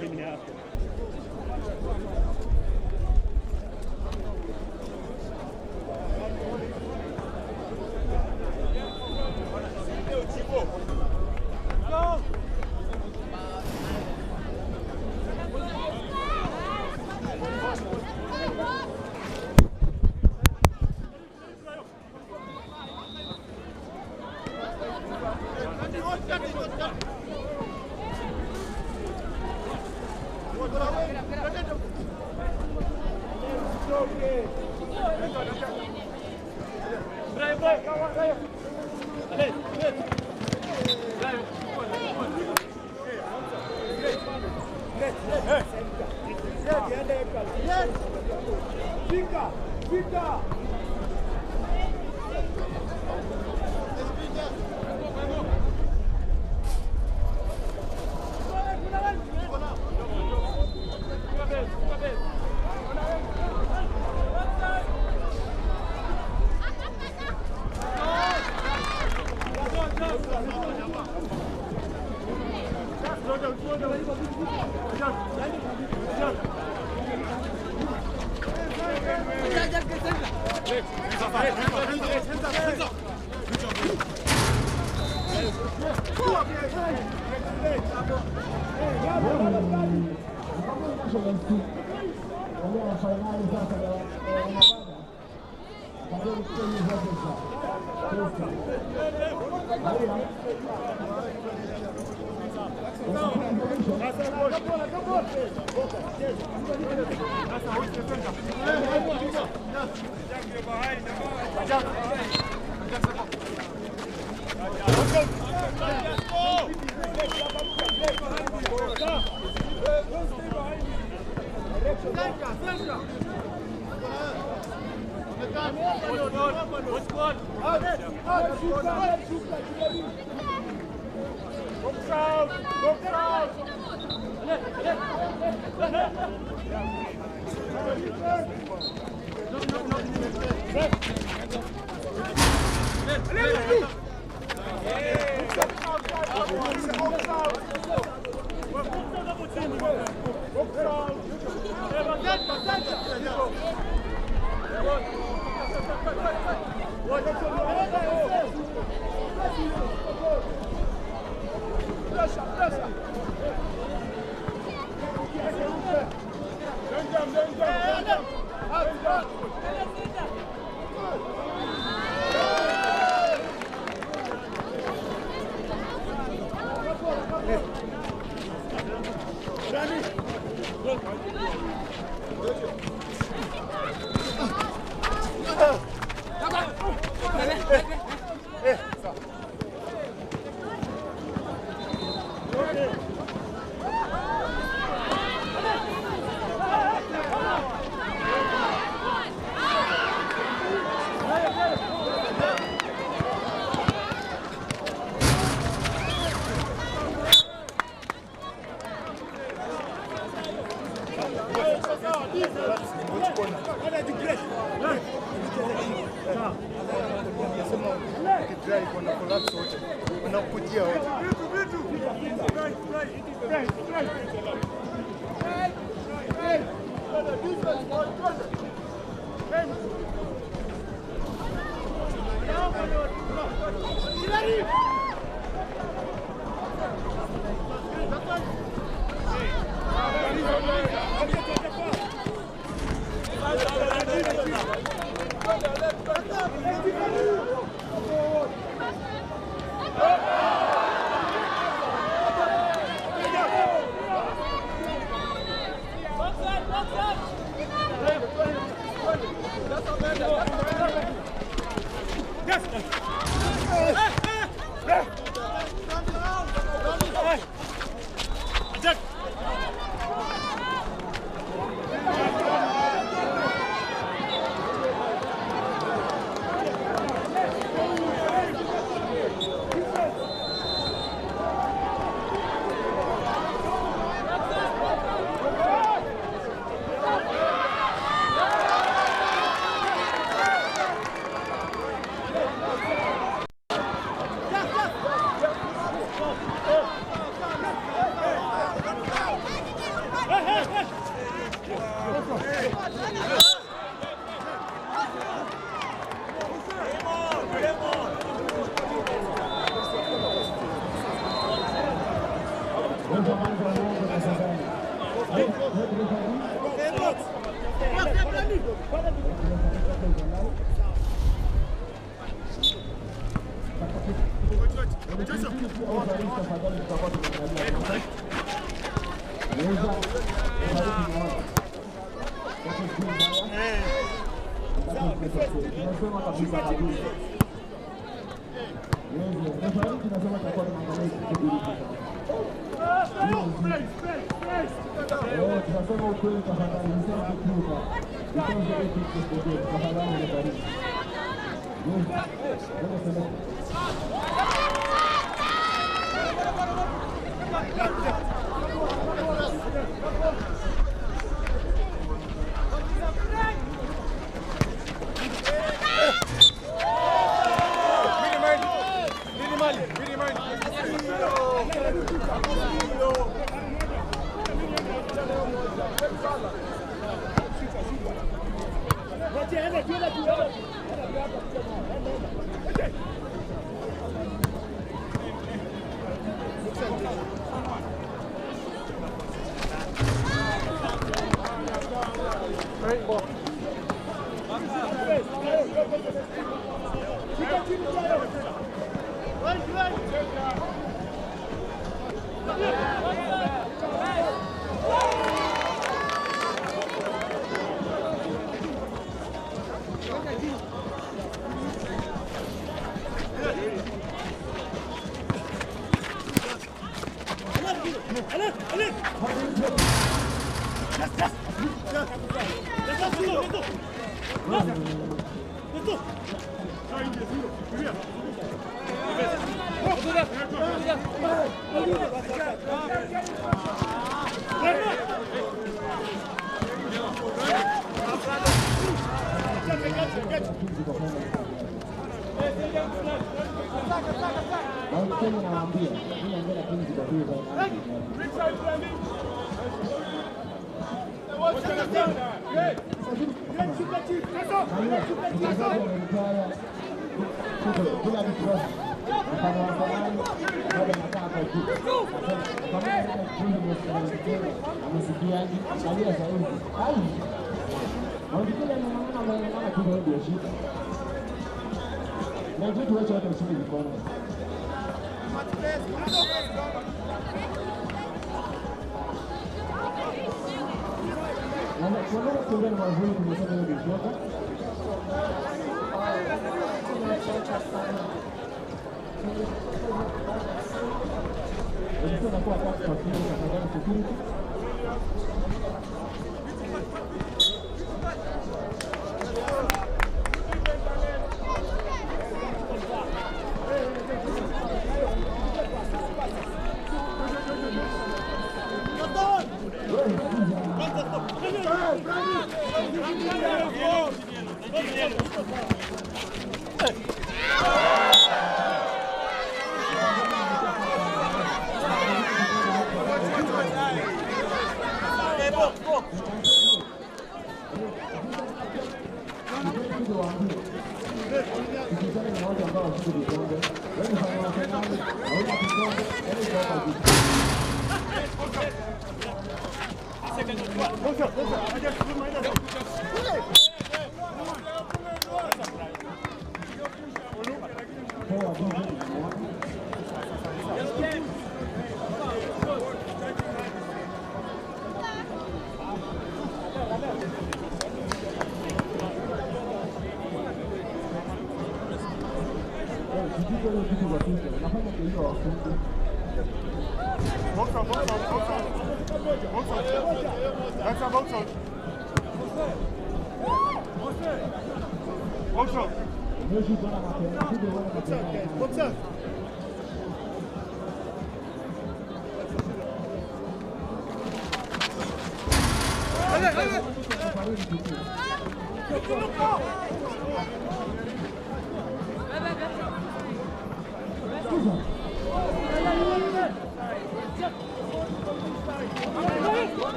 Mimi hapo.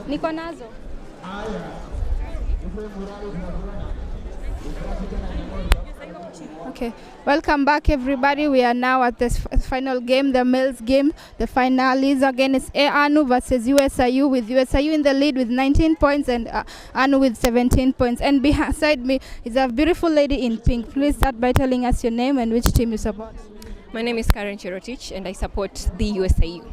Niko nazo. Okay, welcome back everybody. We are now at the final game, the males game. The final is against ANU versus USIU, with USIU in the lead with 19 points and ANU with 17 points. And beside me is a beautiful lady in pink. Please start by telling us your name and which team you support. My name is Karen Cherotich and I support the USIU.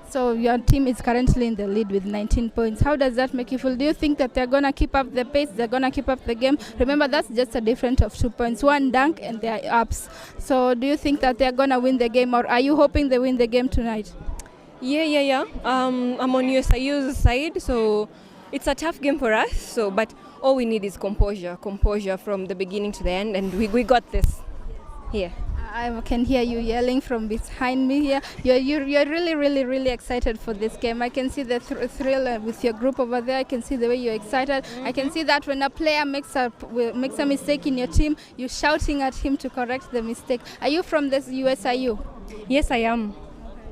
So your team is currently in the lead with 19 points. How does that make you feel? Do you think that they're going to keep up the pace? They're going to keep up the game? Remember, that's just a difference of 2 points. One dunk and they're ups. So do you think that they're going to win the game, or are you hoping they win the game tonight? Yeah. I'm on USIU's side, so it's a tough game for us. But all we need is composure from the beginning to the end, and we got this. Yeah. I can hear you yelling from behind me here. You're really excited for this game. I can see the thrill with your group over there. I can see the way you're excited. I can see that when a player makes a mistake in your team, you're shouting at him to correct the mistake. Are you from this USIU? Yes, I am.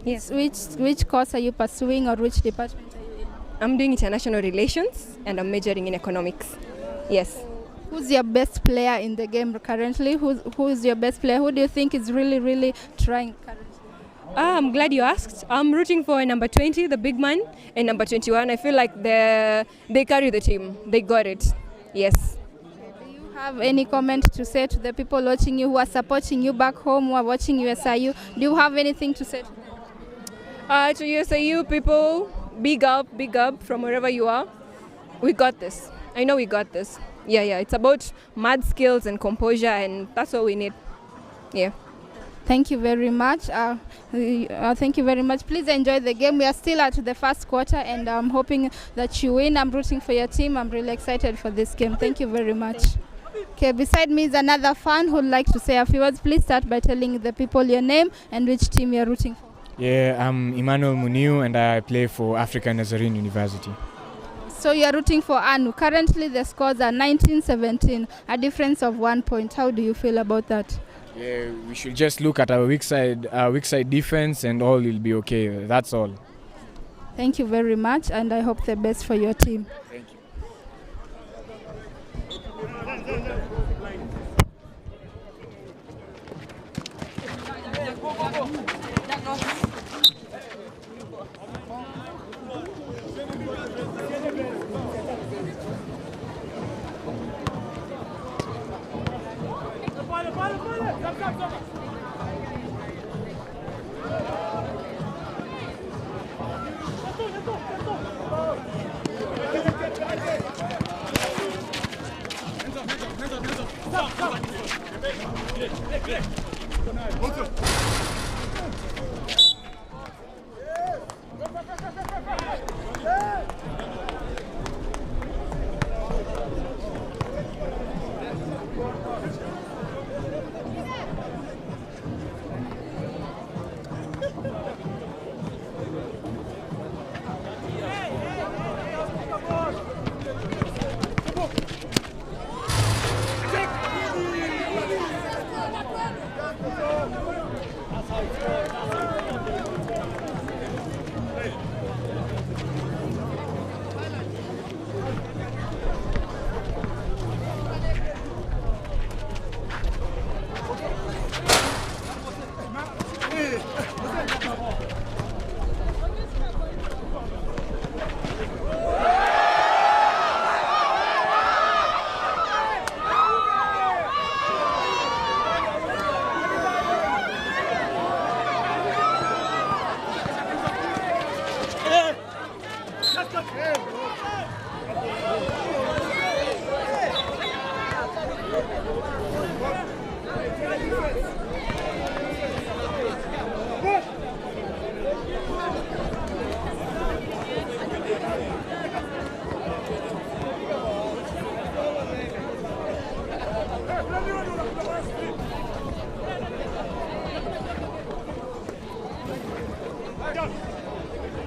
Yes. Which course are you pursuing, or which department are you in? I'm doing international relations and I'm majoring in economics. Yes. Who's your best player in the game currently? Who's your best player? Who do you think is really trying currently? I'm glad you asked. I'm rooting for number 20, the big man, and number 21. I feel like they carry the team. They got it. Yes. Do you have any comment to say to the people watching you, who are supporting you back home, who are watching USIU? Do you have anything to say to them? To USIU people, big up from wherever you are. We got this. I know we got this. Yeah, it's about mad skills and composure, and that's all we need. Yeah. Thank you very much. Thank you very much. Please enjoy the game. We are still at the first quarter, and I'm hoping that you win. I'm rooting for your team. I'm really excited for this game. Thank you very much. Okay, beside me is another fan who would like to say a few words. Please start by telling the people your name and which team you're rooting for. Yeah, I'm Emmanuel Muniu, and I play for African Nazarene University. So you are rooting for ANU. Currently the scores are 19-17, a difference of 1 point. How do you feel about that? Yeah, we should just look at our weak side defense, and all will be okay. That's all. Thank you very much, and I hope the best for your team. Thank you.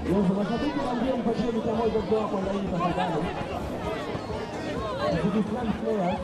Mashabiki waambie mpatie mita moja kutoka kwa laini tafadhali. Players.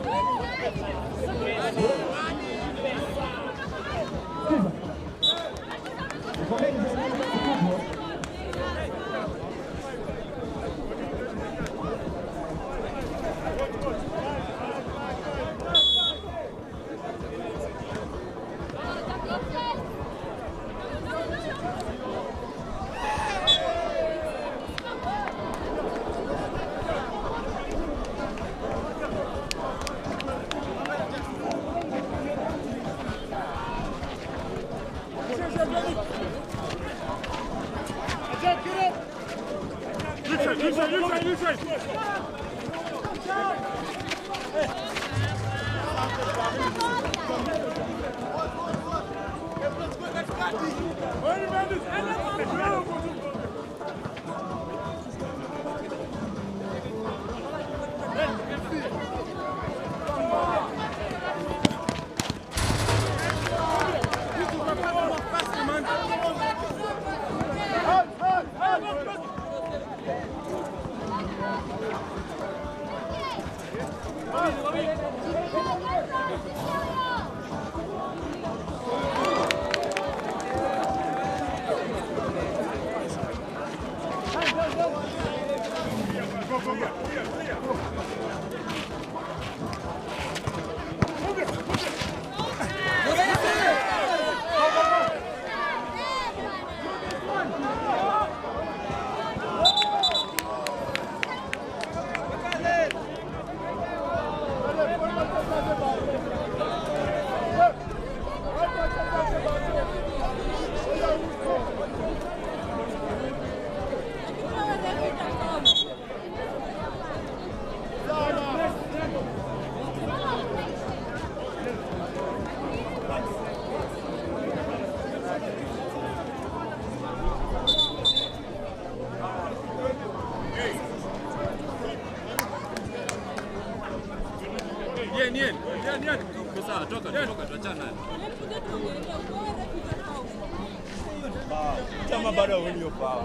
Chama bado wenye power.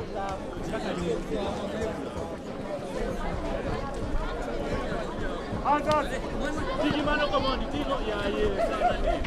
Anga. Tiki mano kama ni tiko ya yeye sana ni.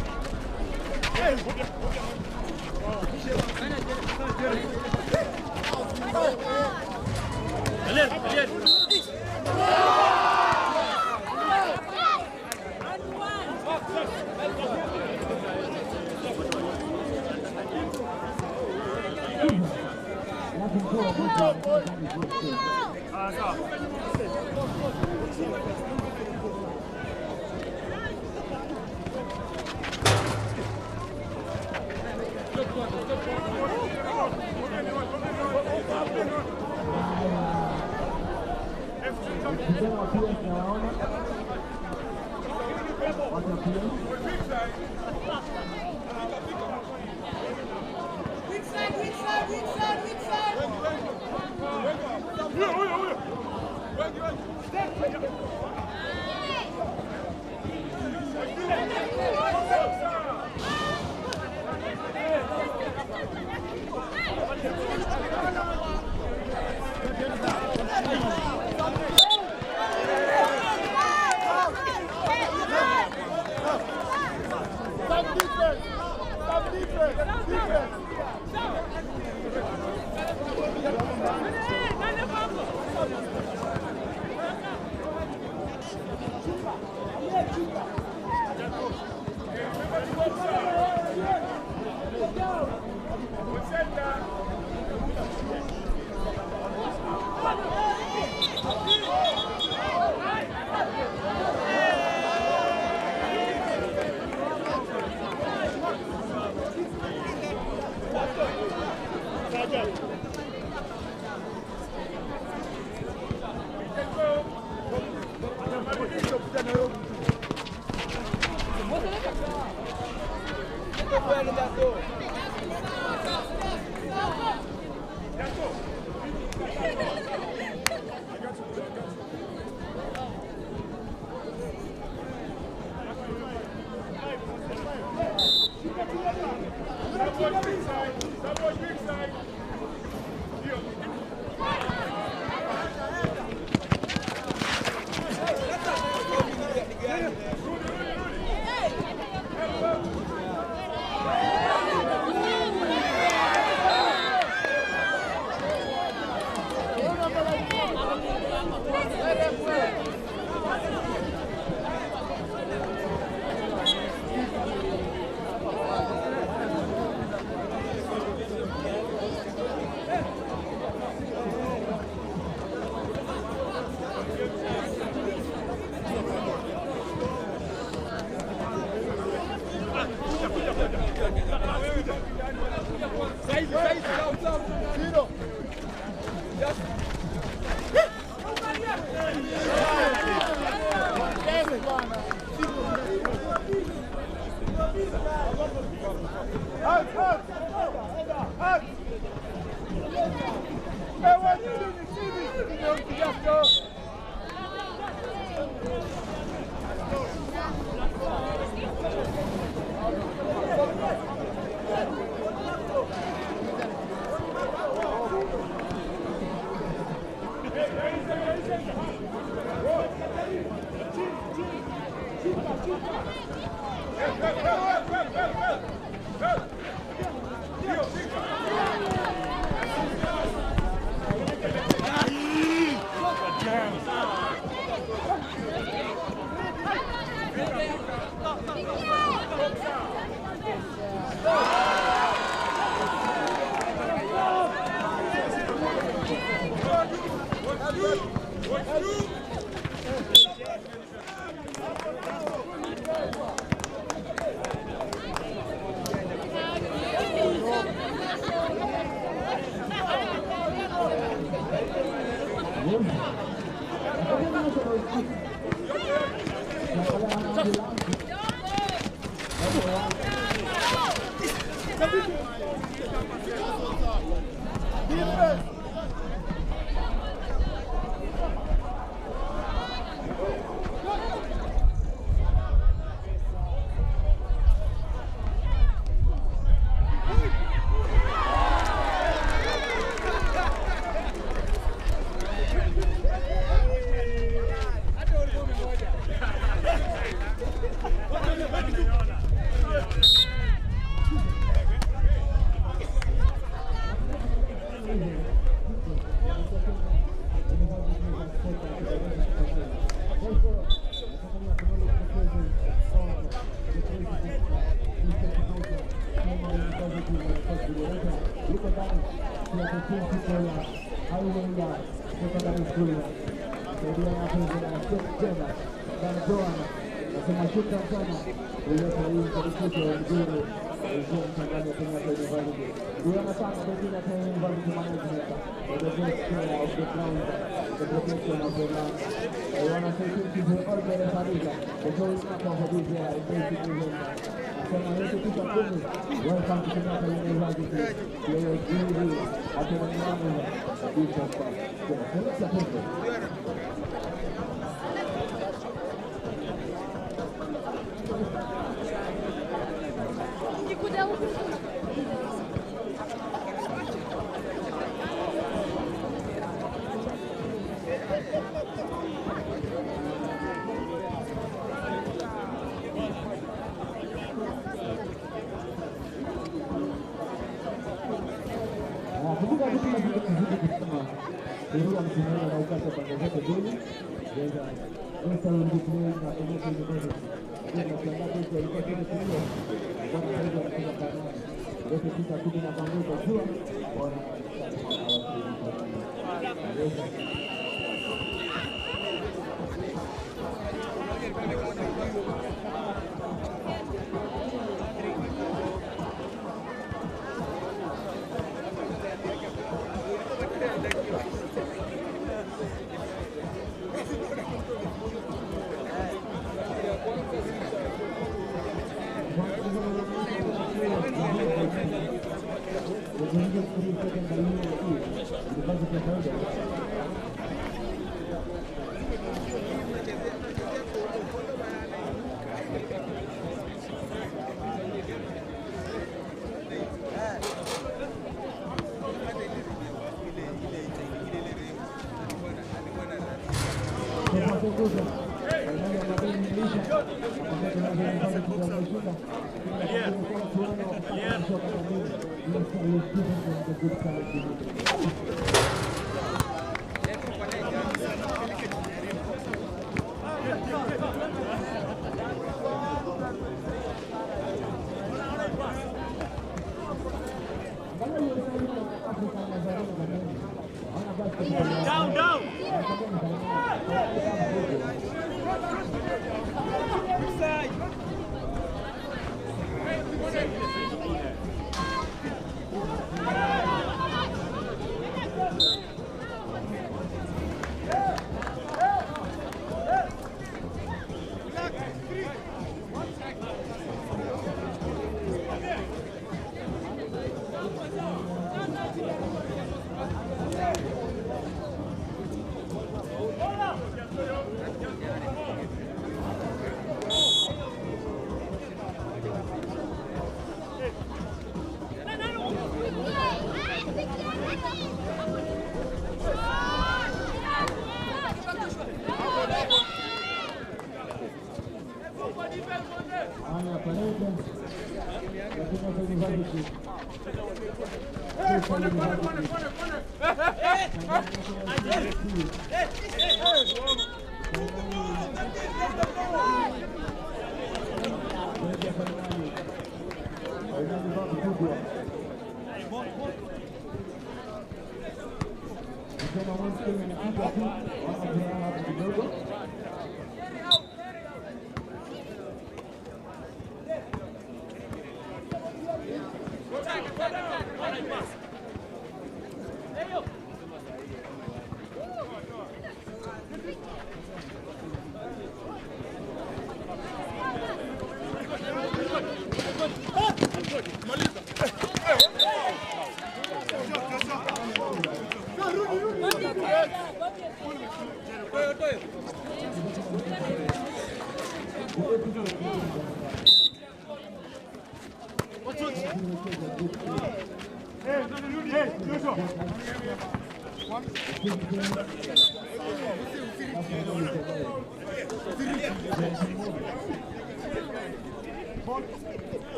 Down, down.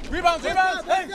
Rebound, hey!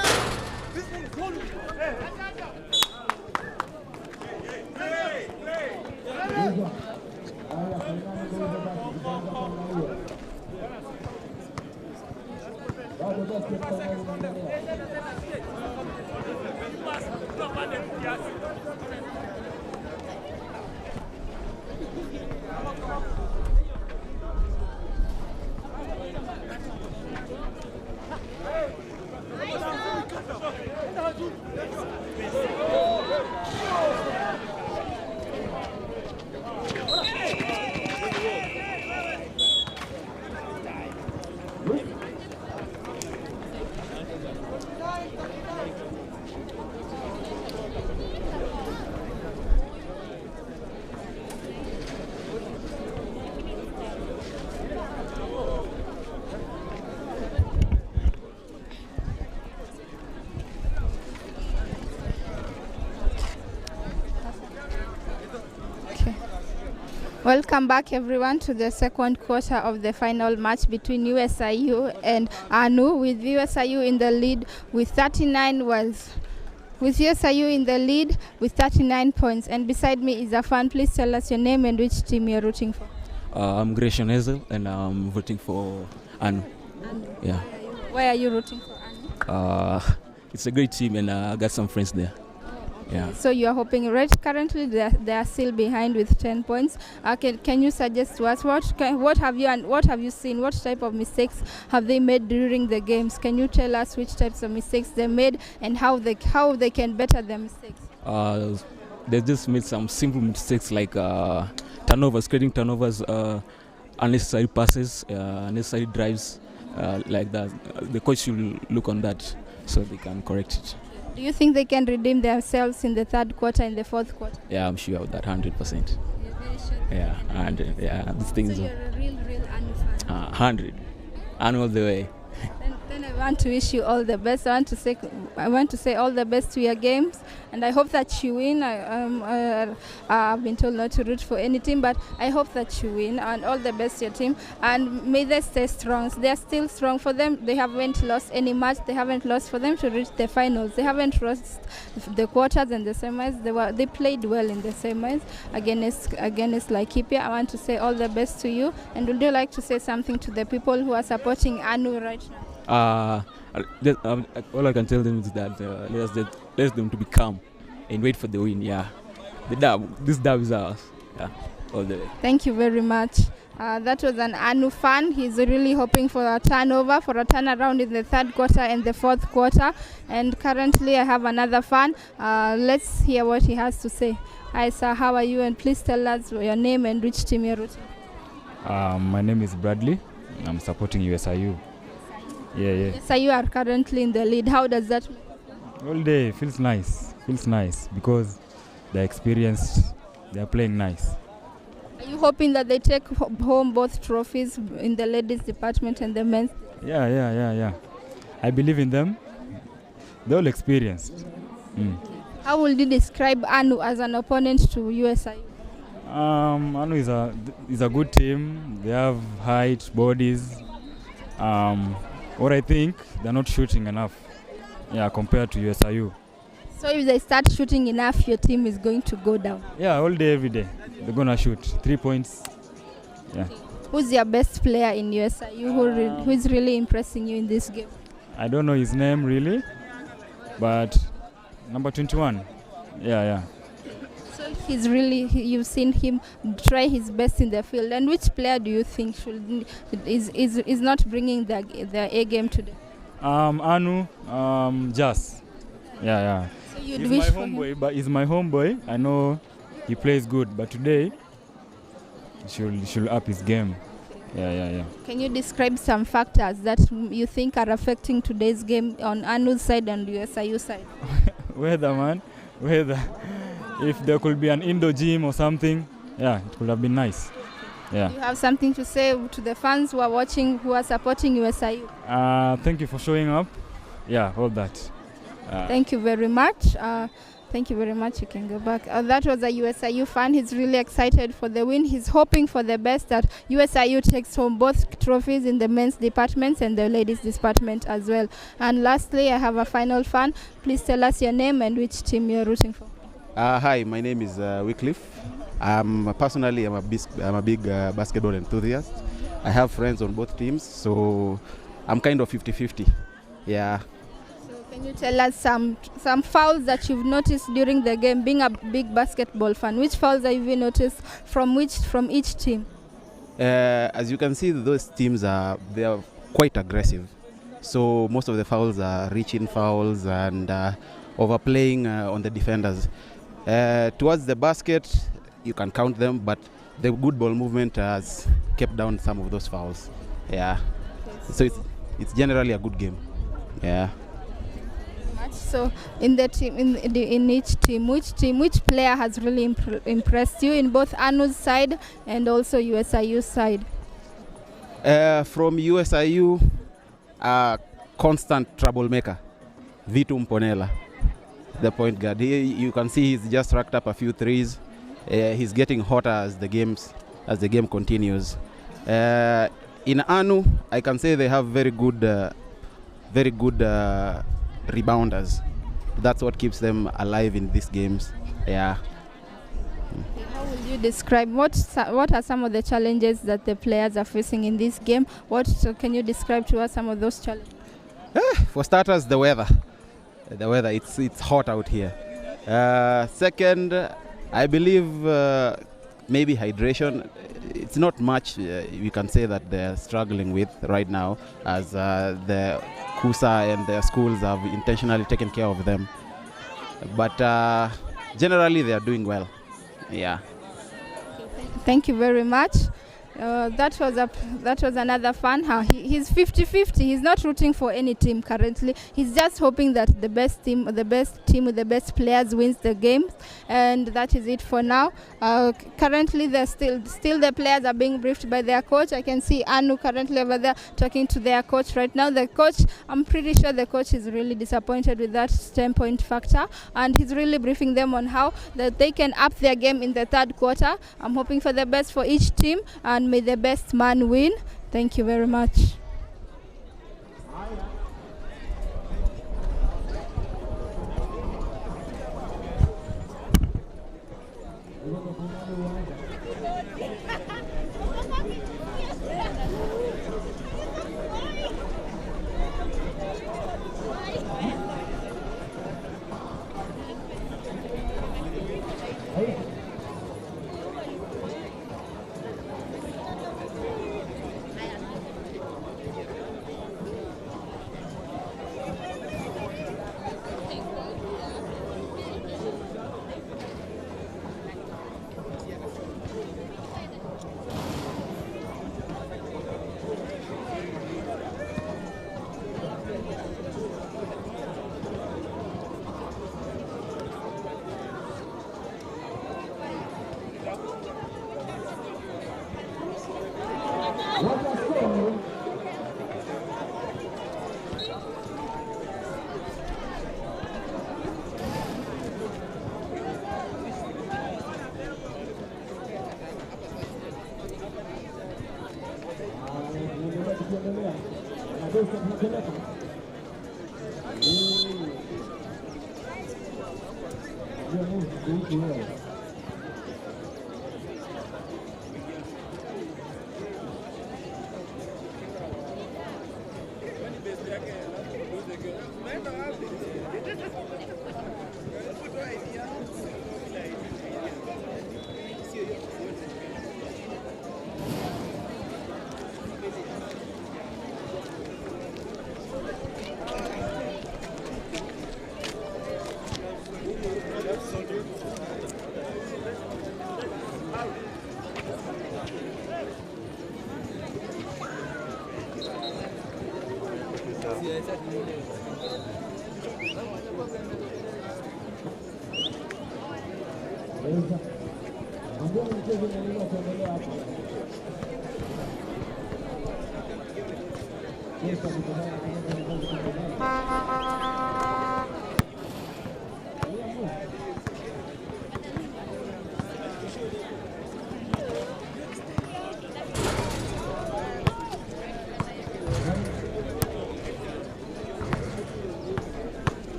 Welcome back everyone to the second quarter of the final match between USIU and ANU, with USIU in the lead with 39 points. And beside me is a fan. Please tell us your name and which team you're rooting for. I'm Gresham Hazel and I'm voting for ANU. Yeah. Why are you rooting for ANU? It's a great team and I got some friends there. Yeah. So you are hoping, right? Currently they are still behind with 10 points. Can you suggest to us what have you seen? What type of mistakes have they made during the games? Can you tell us which types of mistakes they made and how they can better their mistakes? They just made some simple mistakes like turnovers, creating turnovers, unnecessary passes, unnecessary drives, like that. The coach should look on that so they can correct it. Do you think they can redeem themselves in the third quarter and the fourth quarter? Yeah, I'm sure of that, 100%. You're very sure? Yeah, 100. Yeah, these things. So you're a real ANU fan? 100. ANU all the way. Then I want to wish you all the best. I want to say all the best to your games, and I hope that you win. I've been told not to root for any team, but I hope that you win, and all the best to your team. And may they stay strong. They are still strong. For them, they haven't lost any match. They haven't lost for them to reach the finals. They haven't lost the quarters and the semis. They played well in the semis against Laikipia. I want to say all the best to you. And would you like to say something to the people who are supporting ANU right now? All I can tell them is that let them to be calm and wait for the win. Yeah, this dub is ours. Yeah, all the way. Thank you very much. That was an ANU fan. He's really hoping for a turnaround in the third quarter and the fourth quarter. And currently I have another fan. Let's hear what he has to say. Hi sir, how are you? And please tell us your name and which team you're rooting. My name is Bradley. I'm supporting USIU. Yeah. So you are currently in the lead. How does that make you feel? All day feels nice because they're experienced, they're playing nice. Are you hoping that they take home both trophies in the ladies department and the men's? Yeah. I believe in them. They're all experienced. How would you describe ANU as an opponent to USIU? ANU is a good team. They have height, bodies. What I think, they're not shooting enough, compared to USIU. So if they start shooting enough, your team is going to go down? Yeah, all day, every day. They're going to shoot 3 points. Yeah. Who's your best player in USIU? Who is really impressing you in this game? I don't know his name really, but number 21. Yeah. So you've seen him try his best in the field. And which player do you think is not bringing their A game today? ANU, Jas. Yeah. So you'd he's wish my for homeboy, him? but he's my homeboy. I know he plays good, but today he should up his game. Yeah. Can you describe some factors that you think are affecting today's game on ANU's side and USIU side? Weather. If there could be an indoor gym or something, it would have been nice. Yeah. Do you have something to say to the fans who are watching, who are supporting USIU? Thank you for showing up. Yeah, all that. Thank you very much. Thank you very much. You can go back. That was a USIU fan. He's really excited for the win. He's hoping for the best, that USIU takes home both trophies in the men's departments and the ladies department as well. And lastly, I have a final fan. Please tell us your name and which team you're rooting for. Hi, my name is Wycliffe. Personally, I'm a big basketball enthusiast. I have friends on both teams, so I'm kind of 50-50. Yeah. Can you tell us some fouls that you've noticed during the game, being a big basketball fan? Which fouls have you noticed from each team? As you can see, those teams they are quite aggressive. So most of the fouls are reaching fouls and overplaying on the defenders. Towards the basket, you can count them, but the good ball movement has kept down some of those fouls. Yeah. So it's generally a good game. Yeah. So in the team, in each team, which player has really impressed you in both Anu's side and also USIU's side? From USIU, constant troublemaker, Vitu Mponela, the point guard. You can see he's just racked up a few threes. He's getting hotter as the game continues. In Anu, I can say they have very good rebounders. That's what keeps them alive in these games. Yeah. How will you describe what are some of the challenges that the players are facing in this game? Can you describe to us some of those challenges? For starters, the weather. It's hot out here. Second, I believe maybe hydration. It's not much we can say that they're struggling with right now, as the KUSF and their schools have intentionally taken care of them. But generally, they are doing well. Yeah. Thank you very much. That was another fan. He's 50-50. He's not rooting for any team currently. He's just hoping that the best team with the best players wins the game, and that is it for now. Currently, they're still the players are being briefed by their coach. I can see Anu currently over there talking to their coach right now. The coach, I'm pretty sure the coach is really disappointed with that 10-point factor, and he's really briefing them on how that they can up their game in the third quarter. I'm hoping for the best for each team, and may the best man win. Thank you very much.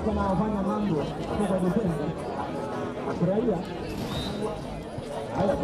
Wanaofanya mambo kwa vitendo afurahia haya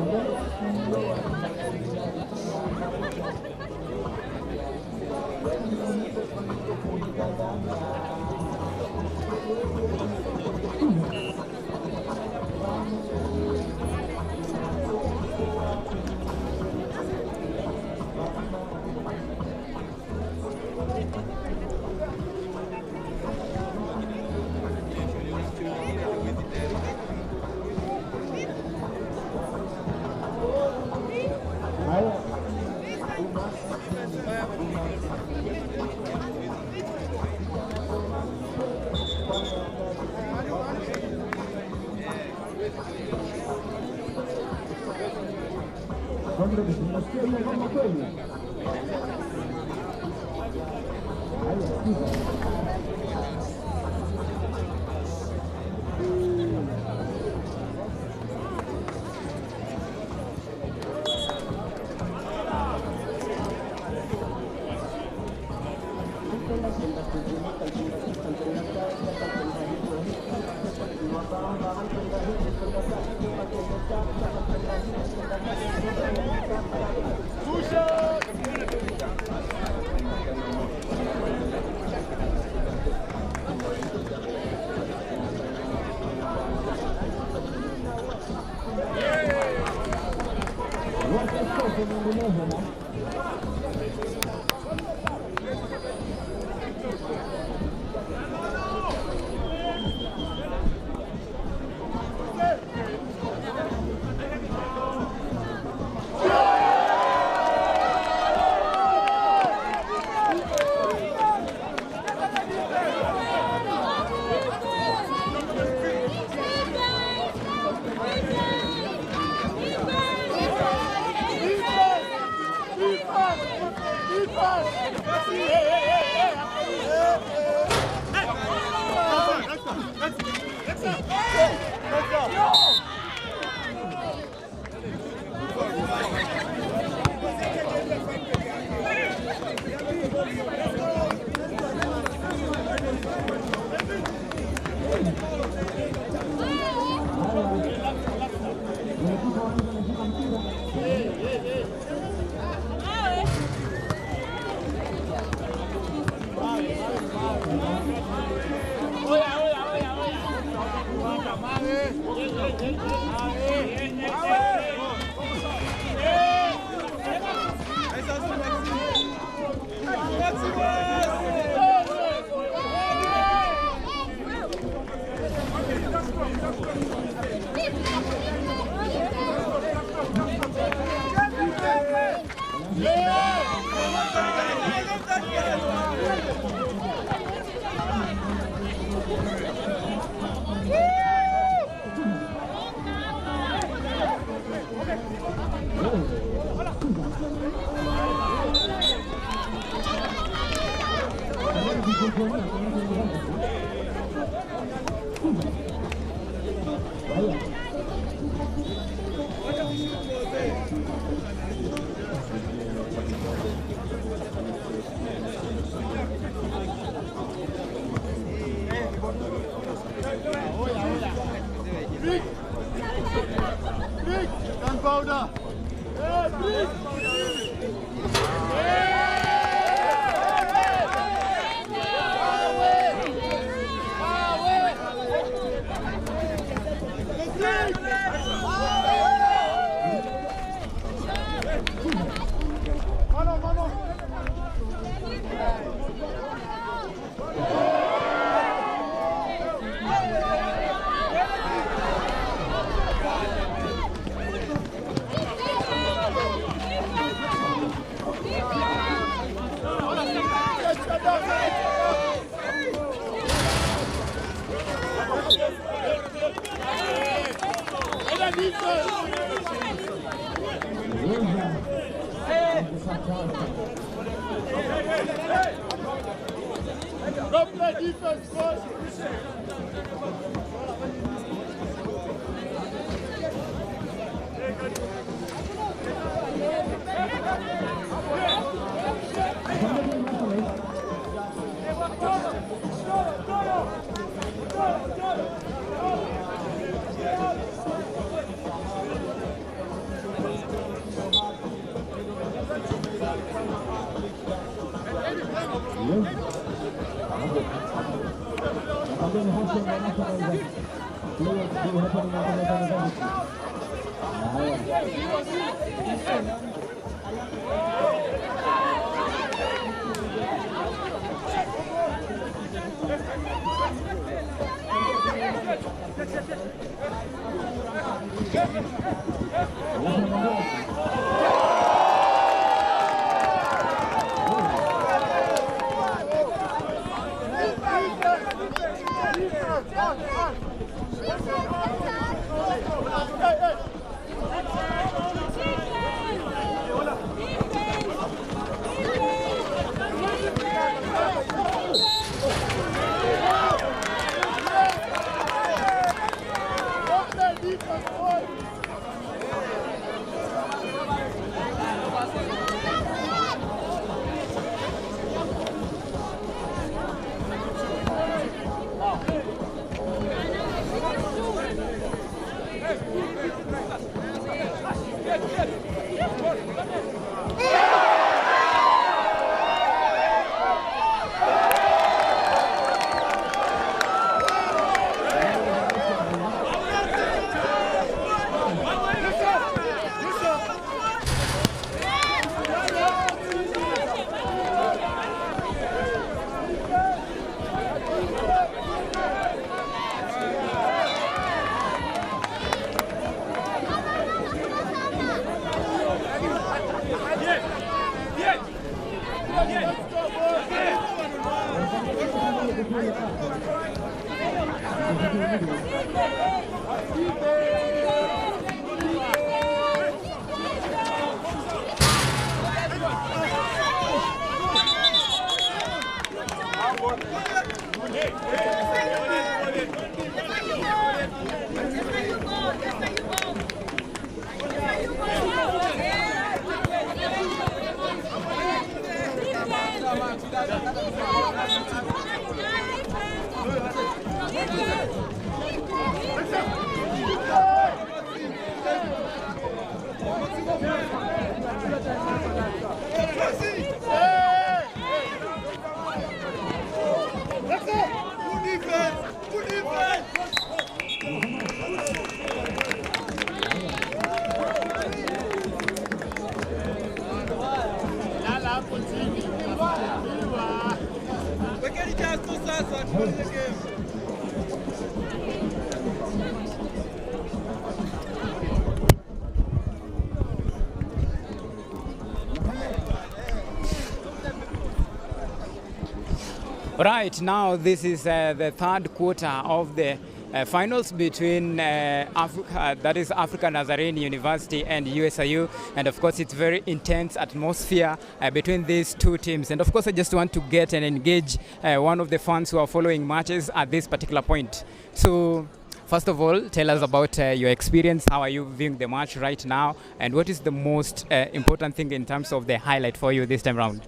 Right, now this is the third quarter of the finals between Africa, that is Africa Nazarene University and USIU, and of course it's very intense atmosphere between these two teams. And of course I just want to get and engage one of the fans who are following matches at this particular point. So first of all, tell us about your experience. How are you viewing the match right now? And what is the most important thing in terms of the highlight for you this time around?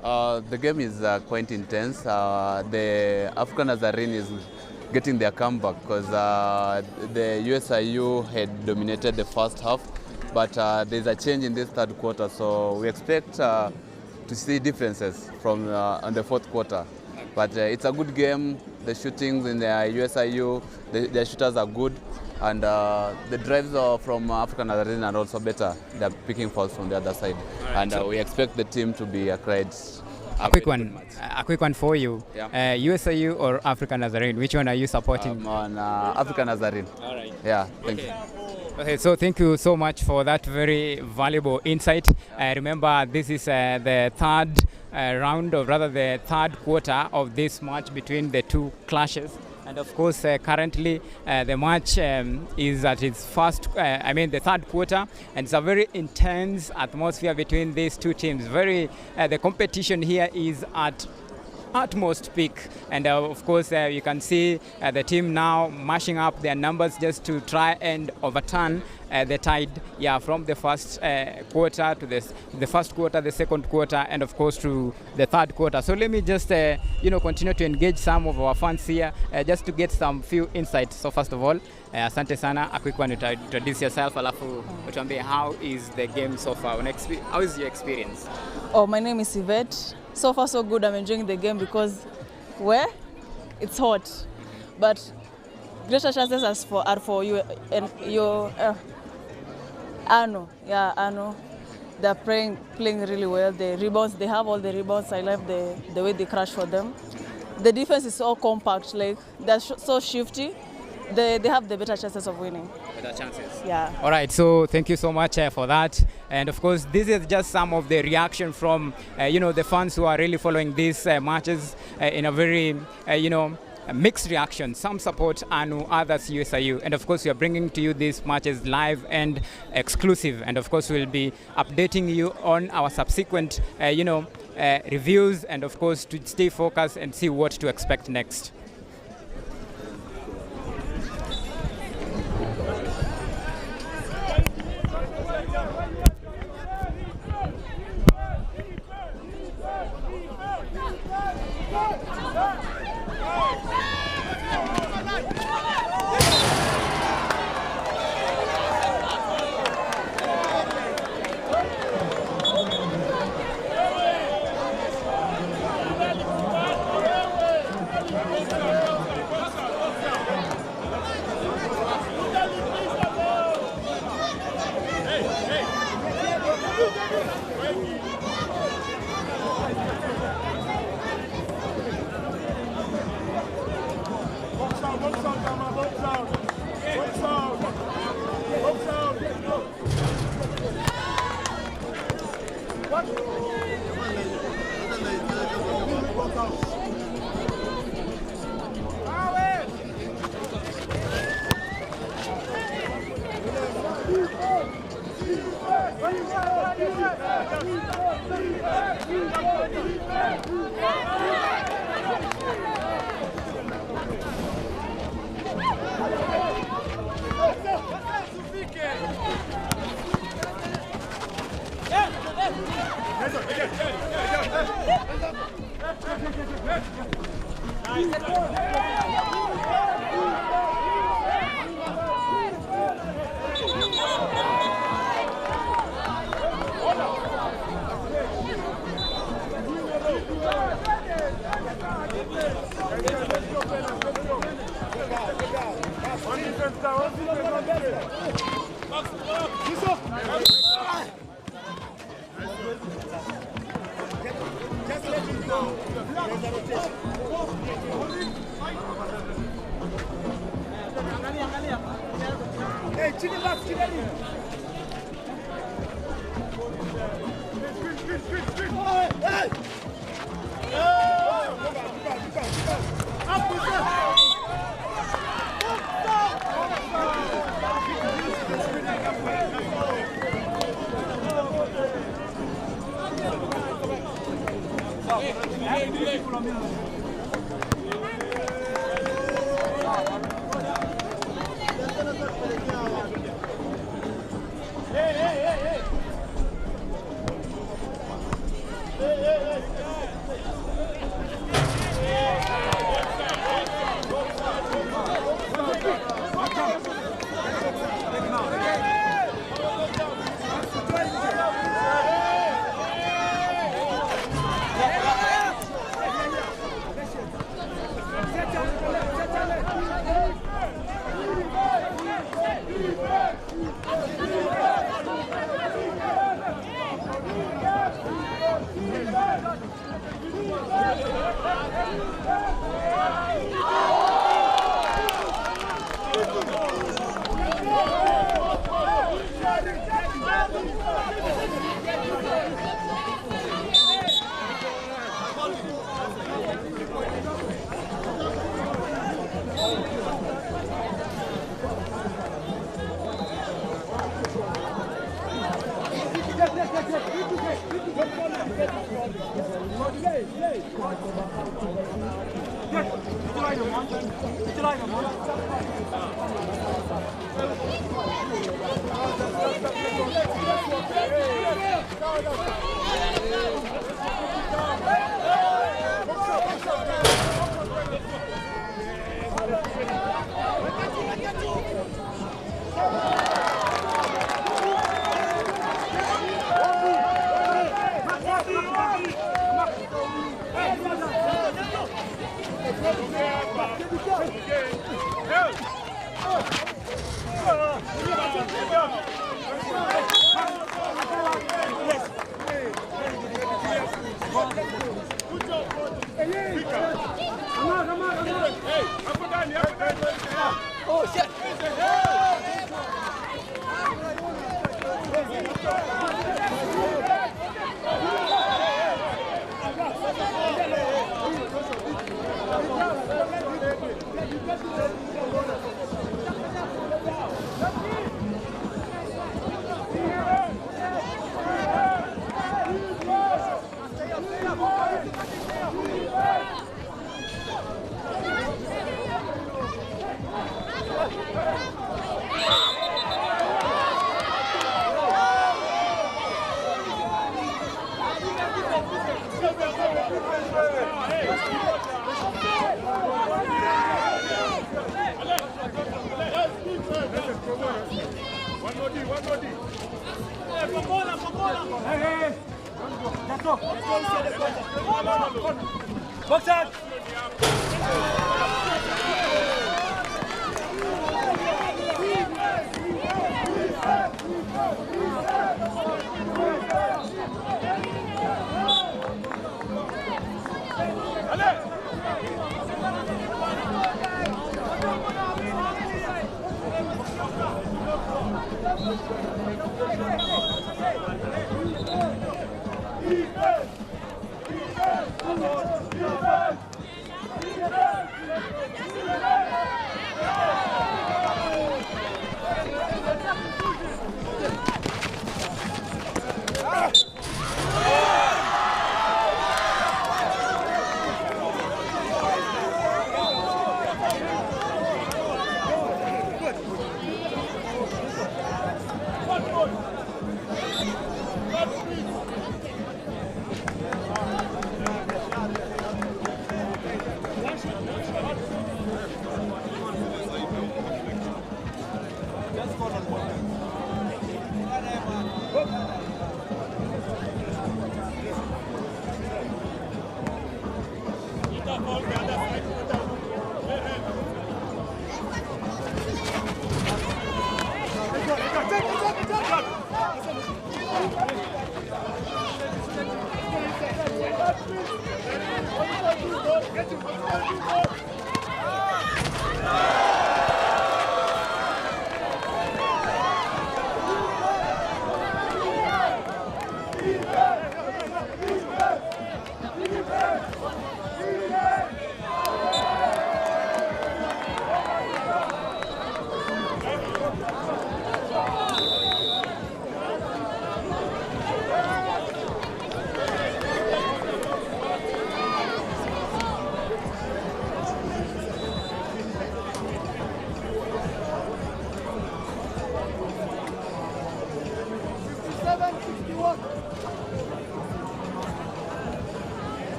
The game is quite intense. The African Nazarene is getting their comeback because the USIU had dominated the first half. But there's a change in this third quarter. So we expect to see differences from on the fourth quarter. But it's a good game. The shootings in the USIU, the shooters are good, and the drives from African Nazarene are also better. They're picking fouls from the other side, right. And we expect the team to be quite. A quick one for you. Yeah. USIU or African Nazarene? Which one are you supporting? On African Nazarene. All right. Yeah. Thank you. Okay, so thank you so much for that very valuable insight. Remember, this is the third round, or rather the third quarter of this match between the two clashes. And of course, currently the match is at its the third quarter, and it's a very intense atmosphere between these two teams. The competition here is at utmost peak, and of course you can see the team now mashing up their numbers just to try and overturn the tide, from the first quarter to the first quarter, the second quarter, and of course to the third quarter. So let me just continue to engage some of our fans here just to get some few insights. So first of all, asante sana. A quick one, introduce yourself, alafu utuambie how is the game so far? How is your experience? Oh, my name is Yvette. So far so good. I'm enjoying the game because it's hot, but greater chances are for you and your Ano. They're playing really well. The rebounds, they have all the rebounds. I love the way they crash for them. The defense is so compact, like they're so shifty. They have the better chances of winning. Better chances. Yeah. All right. So thank you so much for that. And of course, this is just some of the reaction from the fans who are really following these matches in a very mixed reaction. Some support ANU, others USIU. And of course, we are bringing to you these matches live and exclusive. And of course, we'll be updating you on our subsequent reviews, and of course to stay focused and see what to expect next.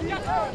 Yeah!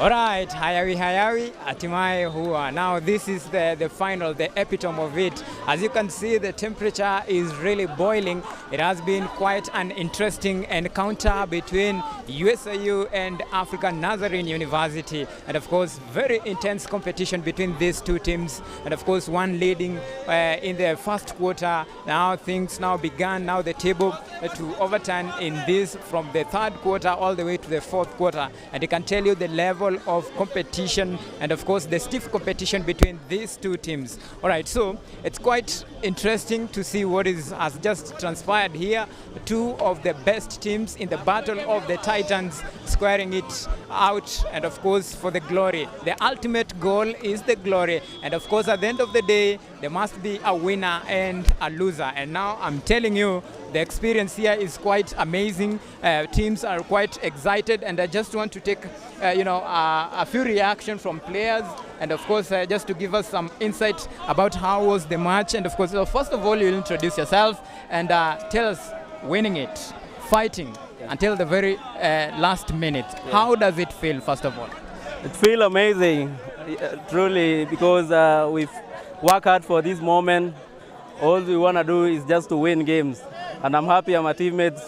All right, hayawi, hatimaye huwa. Now this is the final, the epitome of it. As you can see, the temperature is really boiling. It has been quite an interesting encounter between USIU and African Nazarene University. And of course, very intense competition between these two teams. And of course, one leading in the first quarter. Now things now began, now the table to overturn in this from the third quarter all the way to the fourth quarter. And I can tell you the level of competition and of course the stiff competition between these two teams. All right, so it's quite interesting to see what has just transpired here. Two of the best teams in the battle of the Titans squaring it out, and of course for the glory. The ultimate goal is the glory, and of course at the end of the day there must be a winner and a loser. And now I'm telling you, the experience here is quite amazing. Teams are quite excited, and I just want to take a few reactions from players, and of course just to give us some insight about how was the match. And of course, first of all, you'll introduce yourself and tell us, winning it, fighting until the very last minute. How does it feel, first of all? It feels amazing, truly, because we've worked hard for this moment. All we want to do is just to win games. And I'm happy my teammates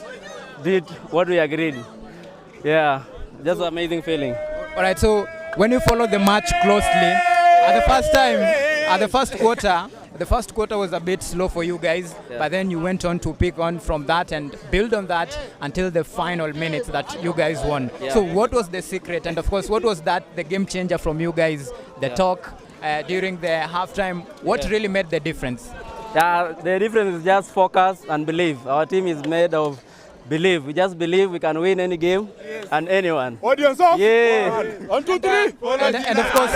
did what we agreed. Yeah, just an amazing feeling. All right, so when you follow the match closely, at the first quarter was a bit slow for you guys, but then you went on to pick on from that and build on that until the final minutes that you guys won. So what was the secret? And of course, what was the game changer from you guys, the talk during the halftime? What really made the difference? The difference is just focus and belief. Our team is made of belief. We just believe we can win any game and anyone. Audience up. Yeah. 1, 2, 3. And of course,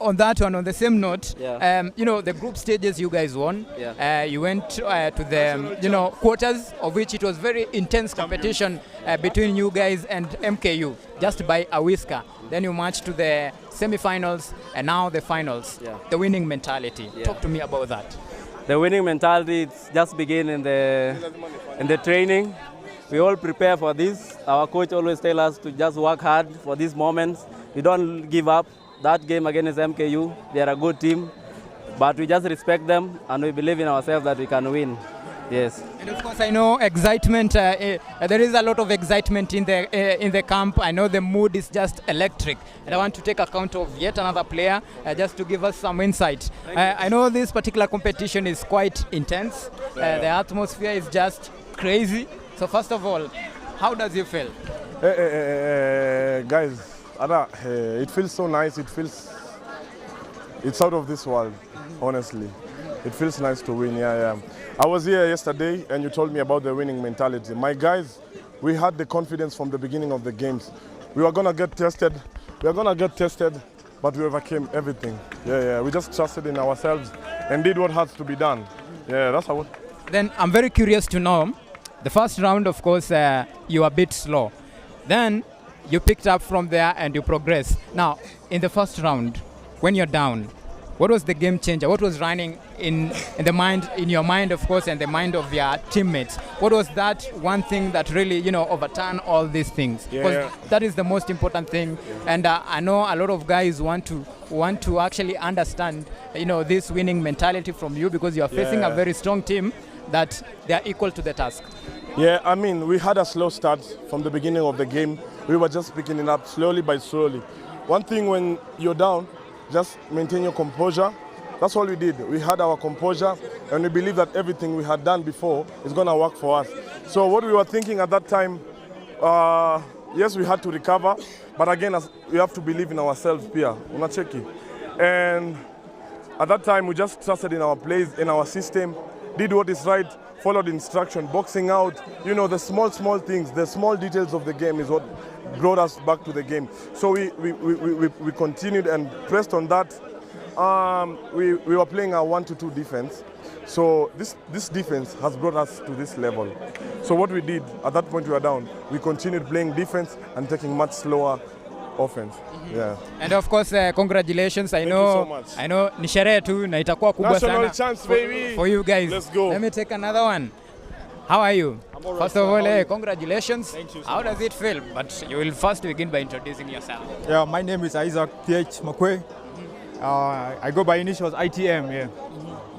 on the same note, the group stages you guys won. You went to the quarters, of which it was very intense competition between you guys and MKU, just by a whisker. Then you marched to the semi-finals and now the finals. The winning mentality. Talk to me about that. The winning mentality just begin in the training. We all prepare for this. Our coach always tells us to just work hard for these moments. We don't give up. That game against MKU, they are a good team, but we just respect them and we believe in ourselves that we can win. Yes. And of course, I know excitement. There is a lot of excitement in the camp. I know the mood is just electric, and I want to take account of yet another player just to give us some insight. I know this particular competition is quite intense. The atmosphere is just crazy. So first of all, how does you feel? Guys, it feels so nice. It's out of this world, honestly. It feels nice to win, yeah. I was here yesterday and you told me about the winning mentality. My guys, we had the confidence from the beginning of the games. We were gonna get tested, but we overcame everything. We just trusted in ourselves and did what has to be done. Yeah, that's how. Then I'm very curious to know, the first round, of course, you were a bit slow. Then you picked up from there and you progressed. Now, in the first round, when you're down, what was the game changer? What was running in your mind, of course, and the mind of your teammates? What was that one thing that really, overturned all these things? Because that is the most important thing. And I know a lot of guys want to actually understand, this winning mentality from you, because you are facing a very strong team that they are equal to the task. Yeah, I mean, we had a slow start from the beginning of the game. We were just picking it up slowly by slowly. One thing when you're down, just maintain your composure. That's all we did. We had our composure, and we believe that everything we had done before is going to work for us. So what we were thinking at that time, yes, we had to recover, but again, we have to believe in ourselves, Pia. Unacheki. And at that time, we just trusted in our plays, in our system, did what is right, followed instruction, boxing out. You know, the small things, the small details of the game is what brought us back to the game. So we continued and pressed on that. We were playing a 1-2 defense. So this defense has brought us to this level. So what we did, at that point we were down, we continued playing defense and taking much slower offense. Yeah. And of course, congratulations. I Thank know, you so much. I know ni sherehe tu na itakuwa kubwa National sana chance, baby. for you guys. Let's go. Let me take another one. How are you? I'm all right, First sir. of all, How are you? congratulations. Thank you so How much. does it feel? But you will first begin by introducing yourself. Yeah, my name is Isaac T.H. Makwe. I go by initials ITM, yeah.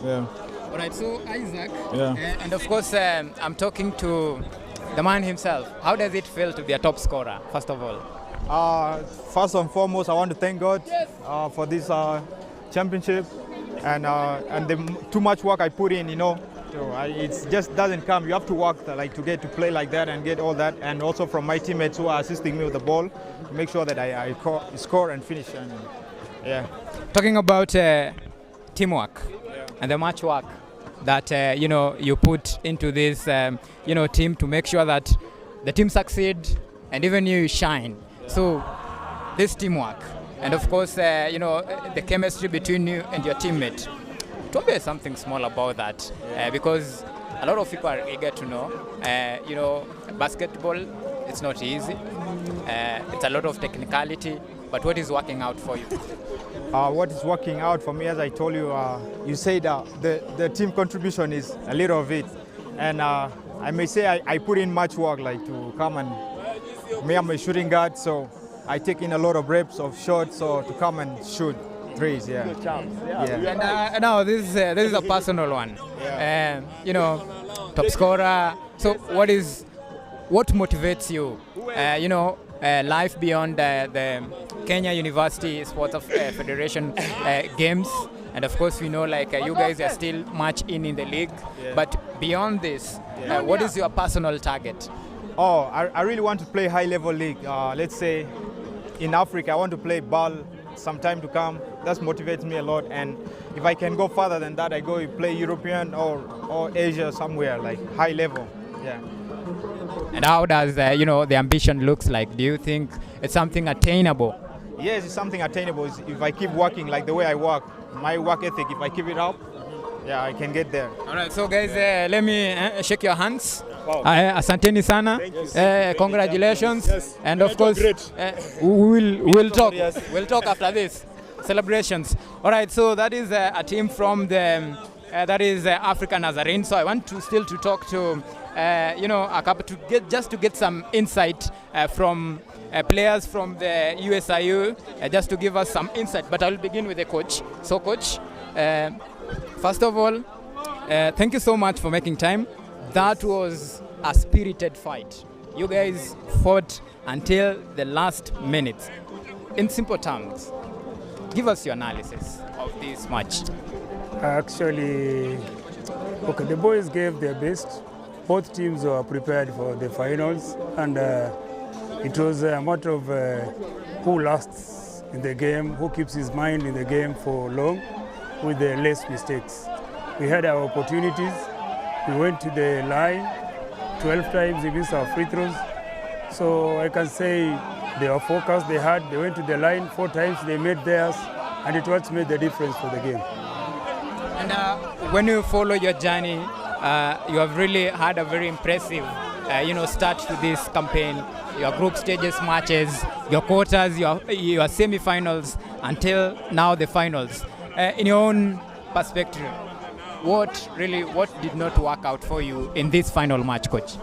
Yeah. All right, so Isaac, Yeah. and of course, I'm talking to the man himself. How does it feel to be a top scorer, first of all? First and foremost, I want to thank God for this championship and too much work I put in, you know. So it just doesn't come. You have to work to get to play like that and get all that. And also from my teammates who are assisting me with the ball to make sure that I score and finish. And, yeah. Talking about teamwork and the much work that you put into this team to make sure that the team succeed and even you shine. So this teamwork and of course the chemistry between you and your teammate. Tell me something small about that because a lot of people are eager to know. Basketball, it's not easy. It's a lot of technicality. But what is working out for you? What is working out for me, as I told you, you said the team contribution is a little of it. And I may say I put in much work to come and me, I'm a shooting guard, so I take in a lot of reps of shots to come and shoot threes. Yeah. And now this is a personal one. Top scorer. So what motivates you? Life beyond the Kenya University Sports Federation games, and of course we know you guys are still much in the league. But beyond this, what is your personal target? Oh, I really want to play high-level league. Let's say in Africa, I want to play ball some time to come. That motivates me a lot. And if I can go further than that, I go play European or Asia somewhere high level. Yeah. And how does the ambition looks like? Do you think it's something attainable? Yes, it's something attainable. If I keep working like the way I work, my work ethic, if I keep it up, yeah, I can get there. All right, so guys, let me shake your hands. Wow. Asanteni sana. Congratulations. Yes. And of course, we'll talk. Yes. We'll talk after this. Celebrations. All right, so that is a team from the Africa Nazarene. So I want to still to talk to a couple to get some insight from players from the USIU, just to give us some insight. But I will begin with the coach. So, coach, first of all, thank you so much for making time. That was a spirited fight. You guys fought until the last minute. In simple terms, give us your analysis of this match. Actually, okay, the boys gave their best. Both teams were prepared for the finals, and it was a matter of who lasts in the game, who keeps his mind in the game for long with the less mistakes. We had our opportunities. We went to the line 12 times, we missed our free throws. So I can say they were focused, they went to the line 4 times, they made theirs, and it what made the difference for the game. And when you follow your journey, you have really had a very impressive start to this campaign. Your group stages matches, your quarters, your semi-finals, until now the finals. In your own perspective, what did not work out for you in this final match, coach?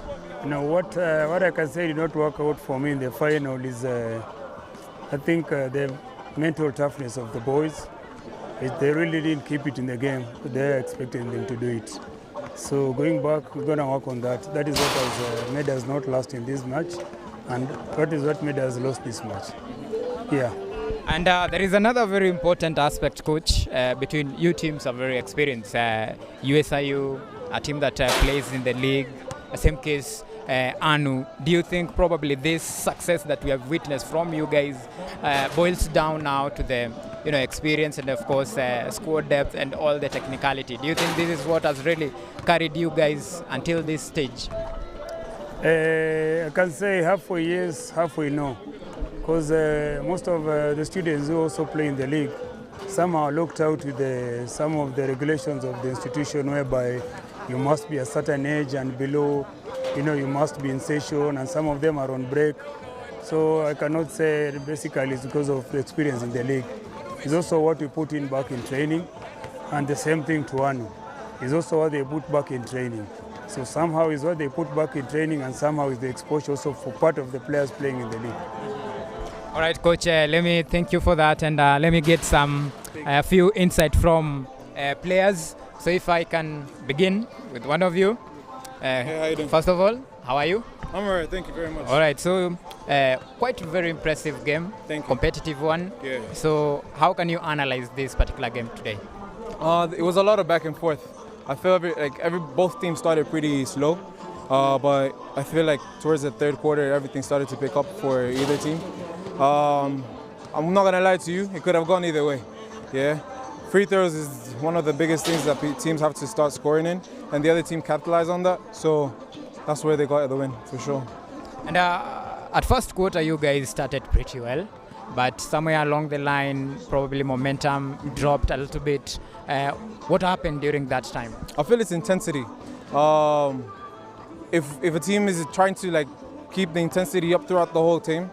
What I can say did not work out for me in the final is I think the mental toughness of the boys. They really didn't keep it in the game. They're expecting them to do it. So going back, we're going to work on that. That is what has made us not lost in this match, and that is what made us lost this match. Yeah. And there is another very important aspect, coach, between you teams are very experienced. USIU, a team that plays in the league, same case, ANU. Do you think probably this success that we have witnessed from you guys boils down now to the experience and of course squad depth and all the technicality? Do you think this is what has really carried you guys until this stage? I can say halfway yes, halfway no. Because most of the students who also play in the league, some are locked out with some of the regulations of the institution whereby you must be a certain age and below, you must be in session, and some of them are on break. So I cannot say basically it's because of the experience in the league. It's also what we put in back in training, and the same thing to ANU. It's also what they put back in training. So somehow it's what they put back in training, and somehow it's the exposure also for part of the players playing in the league. All right, coach, let me thank you for that, and let me get a few insight from players. So if I can begin with one of you. Hey, how you doing? First of all, how are you? I'm all right, thank you very much. All right, so quite a very impressive game, thank you. Competitive one. Yeah. So how can you analyze this particular game today? It was a lot of back and forth. I feel both teams started pretty slow, but I feel like towards the third quarter, everything started to pick up for either team. I'm not gonna lie to you, it could have gone either way. Yeah, free throws is one of the biggest things that teams have to start scoring in, and the other team capitalized on that. So that's where they got the win for sure. And at first quarter, you guys started pretty well, but somewhere along the line, probably momentum dropped a little bit. What happened during that time? I feel it's intensity. If a team is trying to keep the intensity up throughout the whole team,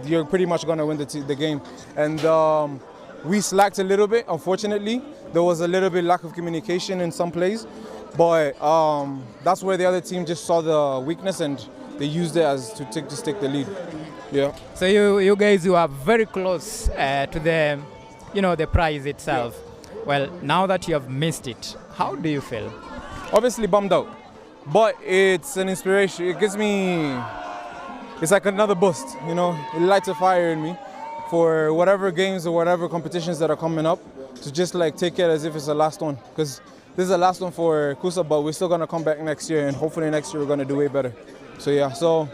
you're pretty much gonna win the game. And we slacked a little bit, unfortunately. There was a little bit lack of communication in some plays, but that's where the other team just saw the weakness and they used it as to take the lead. Yeah. So you guys, you are very close to the prize itself. Yeah. Well, now that you have missed it, how do you feel? Obviously bummed out, but it's an inspiration. It gives me, it's like another boost, It lights a fire in me for whatever games or whatever competitions that are coming up, to just take it as if it's the last one. Because this is the last one for KUSF, but we're still gonna come back next year, and hopefully next year we're gonna do way better. So yeah, so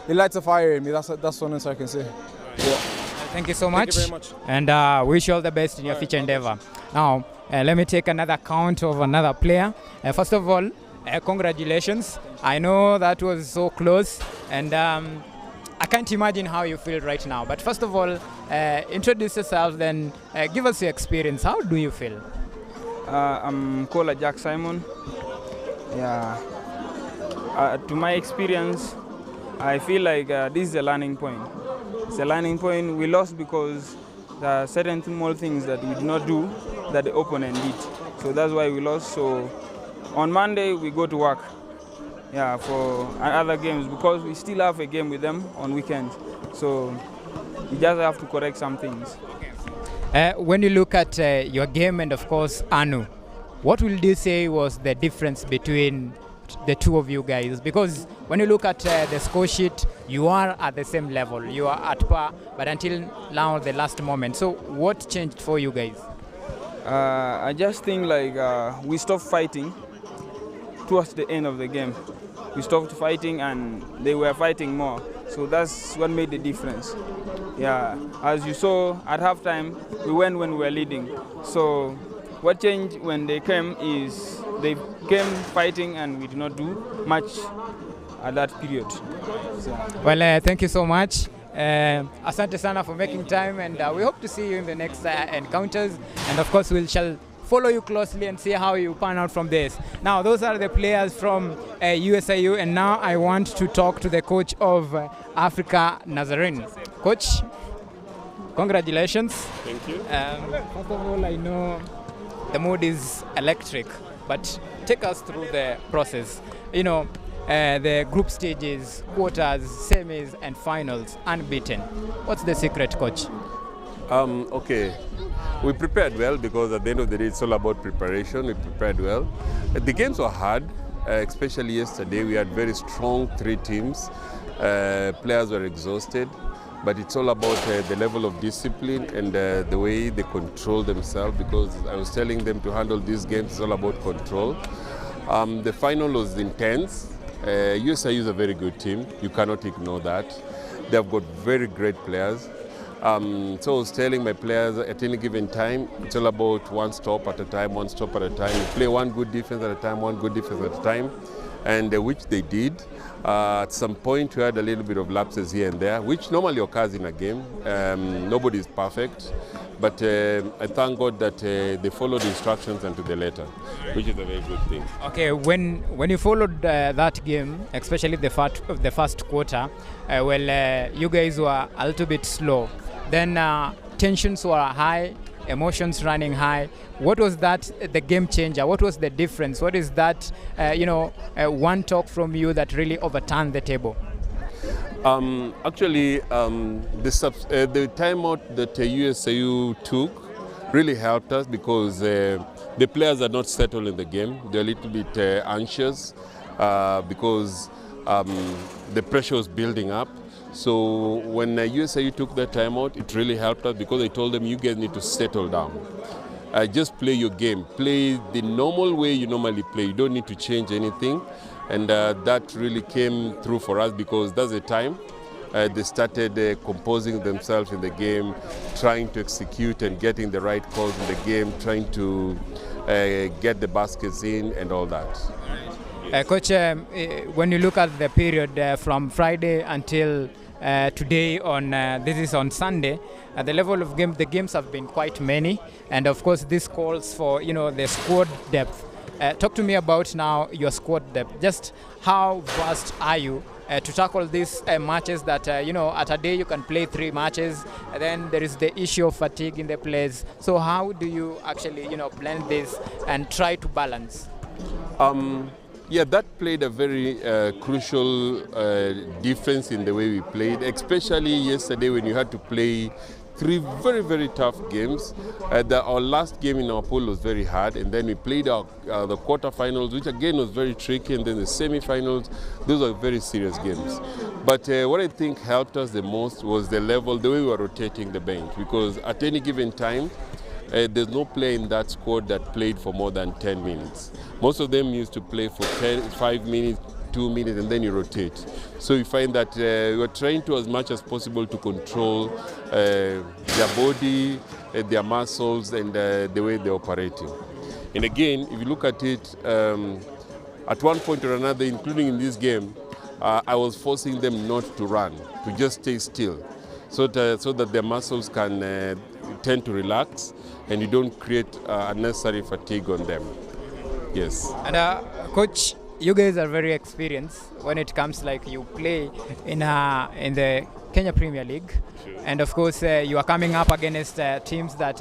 it lights a fire in me. That's one answer I can say. Yeah. Thank you so much. Thank you very much. And wish you all the best in your future endeavor. Now, let me take another count of another player. First of all, congratulations. I know that was so close, and I can't imagine how you feel right now. But first of all, introduce yourself, then give us your experience. How do you feel? I'm called Jack Simon. Yeah. To my experience, I feel like this is a learning point. It's a learning point. We lost because there are certain small things that we did not do that the opponent did. So that's why we lost. So on Monday, we go to work. Yeah, for other games, because we still have a game with them on weekends. So we just have to correct some things. When you look at your game and of course ANU, what will you say was the difference between the two of you guys? Because when you look at the score sheet, you are at the same level, you are at par, but until now, the last moment. So what changed for you guys? I just think we stopped fighting towards the end of the game. We stopped fighting and they were fighting more. So that's what made the difference. Yeah, as you saw at halftime, we went when we were leading. So what changed when they came is they came fighting and we did not do much at that period. So. Well, thank you so much. Asante sana for making time, and we hope to see you in the next encounters. And of course, we shall follow you closely and see how you pan out from this. Now, those are the players from USIU, and now I want to talk to the coach of Africa Nazarene. Coach, congratulations. Thank you. First of all, I know the mood is electric, but take us through the process. The group stages, quarters, semis, and finals, unbeaten. What's the secret, coach? Okay. We prepared well because at the end of the day, it's all about preparation. We prepared well. The games were hard, especially yesterday. We had very strong 3 teams. Players were exhausted, but it's all about the level of discipline and the way they control themselves, because I was telling them to handle these games, it's all about control. The final was intense. USIU is a very good team. You cannot ignore that. They've got very great players. So I was telling my players at any given time, it's all about one stop at a time, one stop at a time. You play one good defense at a time, one good defense at a time, and which they did. At some point, we had a little bit of lapses here and there, which normally occurs in a game. Nobody is perfect, but I thank God that they followed the instructions and to the letter, which is a very good thing. Okay, when you followed that game, especially the first quarter, you guys were a little bit slow. Then tensions were high, emotions running high. What was that, the game changer? What was the difference? What is that, one talk from you that really overturned the table? Actually, the timeout that USIU took really helped us because the players are not settled in the game. They're a little bit anxious because the pressure was building up. So when USIU took that timeout, it really helped us because I told them, you guys need to settle down. Just play your game. Play the normal way you normally play. You don't need to change anything. And that really came through for us because that's the time they started composing themselves in the game, trying to execute and getting the right calls in the game, trying to get the baskets in and all that. Coach, when you look at the period from Friday until today, this is on Sunday, at the level of the games have been quite many, and of course this calls for the squad depth. Talk to me about now your squad depth. Just how vast are you to tackle these matches that at a day you can play 3 matches, and then there is the issue of fatigue in the players. So how do you actually blend this and try to balance? Yeah, that played a very crucial difference in the way we played, especially yesterday when you had to play 3 very, very tough games. Our last game in our pool was very hard, and then we played the quarterfinals, which again was very tricky, and then the semifinals. Those are very serious games. But what I think helped us the most was the level, the way we were rotating the bench, because at any given time, there's no player in that squad that played for more than 10 minutes. Most of them used to play for 5 minutes, 2 minutes, and then you rotate. So you find that we're trying to, as much as possible, to control their body, their muscles, and the way they're operating. And again, if you look at it, at one point or another, including in this game, I was forcing them not to run, to just stay still, so that their muscles can tend to relax and you don't create unnecessary fatigue on them. Yes. And Coach, you guys are very experienced when it comes you play in the Kenya Premier League. Sure. And of course you are coming up against teams that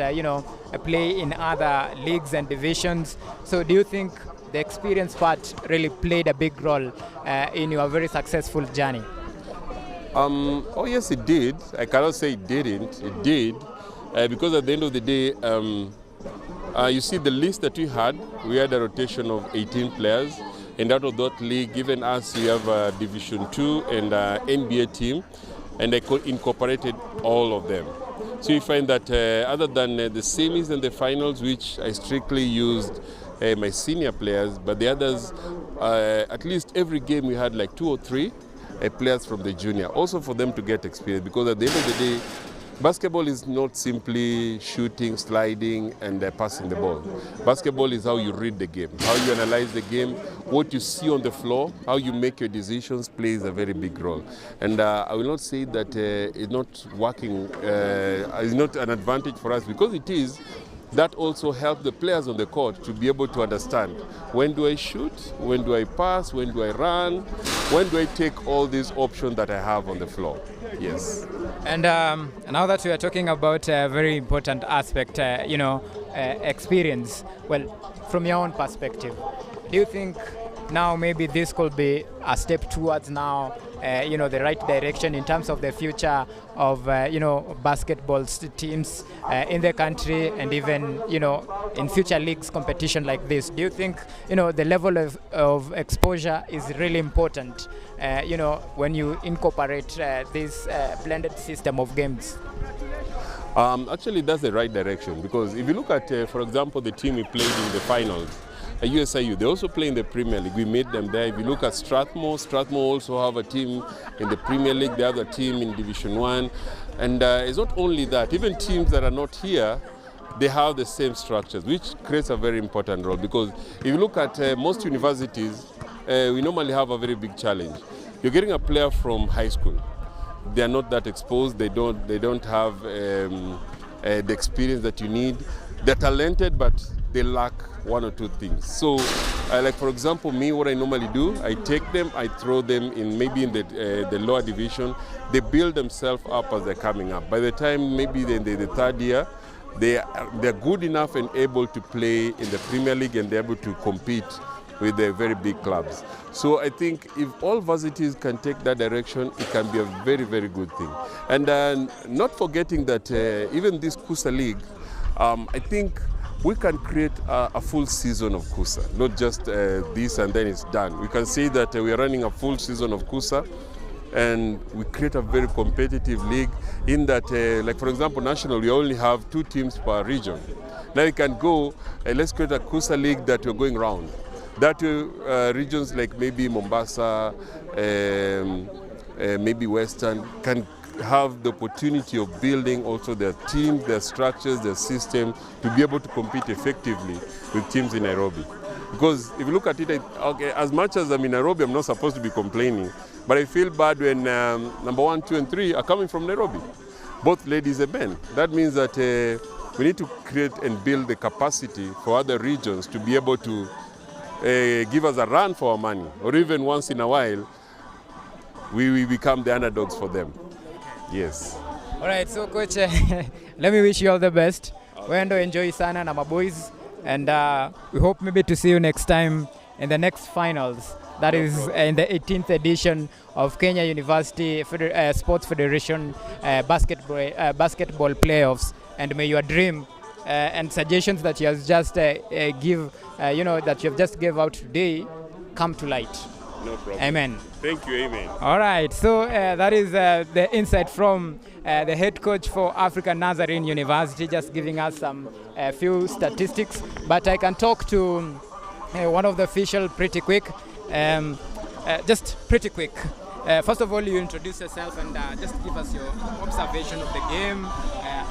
play in other leagues and divisions. So do you think the experience part really played a big role in your very successful journey? Oh yes, it did. I cannot say it didn't. It did. Because at the end of the day, you see the list that we had a rotation of 18 players, and out of that league, given us, we have a Division 2 and NBA team, and I incorporated all of them. So you find that other than the semis and the finals, which I strictly used my senior players, but the others, at least every game we had 2 or 3 players from the junior, also for them to get experience, because at the end of the day, basketball is not simply shooting, sliding, and passing the ball. Basketball is how you read the game, how you analyze the game, what you see on the floor, how you make your decisions plays a very big role. And I will not say that it's not working, it's not an advantage for us, because it is. That also helps the players on the court to be able to understand, when do I shoot, when do I pass, when do I run, when do I take all these options that I have on the floor. Yes. And now that we are talking about a very important aspect, experience, well, from your own perspective, do you think now maybe this could be a step towards now, the right direction in terms of the future of, basketball teams in the country, and even, in future leagues competition like this? Do you think, the level of exposure is really important, when you incorporate this blended system of games? Actually, that's the right direction, because if you look at, for example, the team we played in the finals, USIU, they also play in the Premier League. We made them there. If you look at Strathmore also have a team in the Premier League. They have a team in Division 1. And it's not only that, even teams that are not here, they have the same structures, which creates a very important role. Because if you look at most universities, we normally have a very big challenge. You're getting a player from high school. They are not that exposed. They don't have the experience that you need. They're talented, but they lack one or two things. So, like for example, me, what I normally do, I take them, I throw them in maybe in the lower division. They build themselves up as they're coming up. By the time maybe in the third year, they're good enough and able to play in the Premier League, and they're able to compete with the very big clubs. So I think if all varsities can take that direction, it can be a very, very good thing. And not forgetting that even this KUSA League, I think we can create a full season of KUSA, not just this and then it's done. We can say that we are running a full season of KUSA, and we create a very competitive league in that, like for example, national, we only have 2 teams per region. Now we can go, let's create a KUSA league that we're going round. That regions like maybe Mombasa, maybe Western, can have the opportunity of building also their team, their structures, their system, to be able to compete effectively with teams in Nairobi. Because if you look at it, okay, as much as I'm in Nairobi, I'm not supposed to be complaining, but I feel bad when number 1, 2, and 3 are coming from Nairobi, both ladies and men. That means that we need to create and build the capacity for other regions to be able to give us a run for our money, or even once in a while, we become the underdogs for them. Yes. All right, so coach, let me wish you all the best. Wendo enjoy sana na maboys, and we hope maybe to see you next time in the next finals. That is in the 18th edition of Kenya University Sports Federation basketball playoffs. And may your dream and suggestions that you have just that you have just gave out today come to light. No problem. Amen. Thank you, amen. All right, so that is the insight from the head coach for African Nazarene University, just giving us some few statistics. But I can talk to one of the officials pretty quick, just pretty quick. First of all, you introduce yourself and just give us your observation of the game.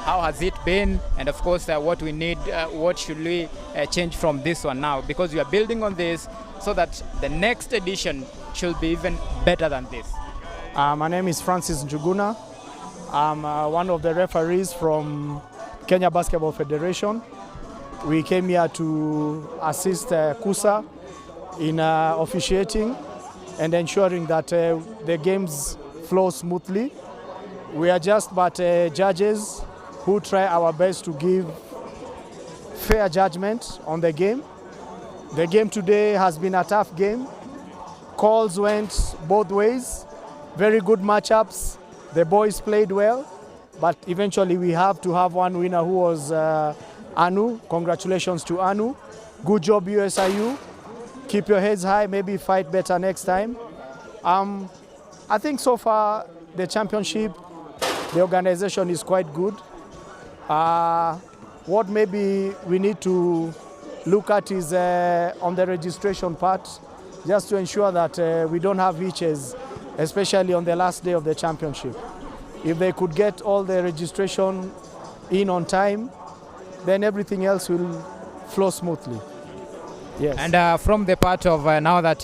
How has it been? And of course, what we need, what should we change from this one now? Because we are building on this so that the next edition should be even better than this. My name is Francis Njuguna. I'm one of the referees from Kenya Basketball Federation. We came here to assist KUSA in officiating and ensuring that the games flow smoothly. We are just but judges who try our best to give fair judgment on the game. The game today has been a tough game. Calls went both ways. Very good matchups. The boys played well, but eventually we have to have one winner who was Anu. Congratulations to Anu. Good job, USIU. Keep your heads high, maybe fight better next time. I think so far the championship, the organization is quite good. What maybe we need to look at is on the registration part, just to ensure that we don't have hitches, especially on the last day of the championship. If they could get all the registration in on time, then everything else will flow smoothly. Yes. And from the part of now that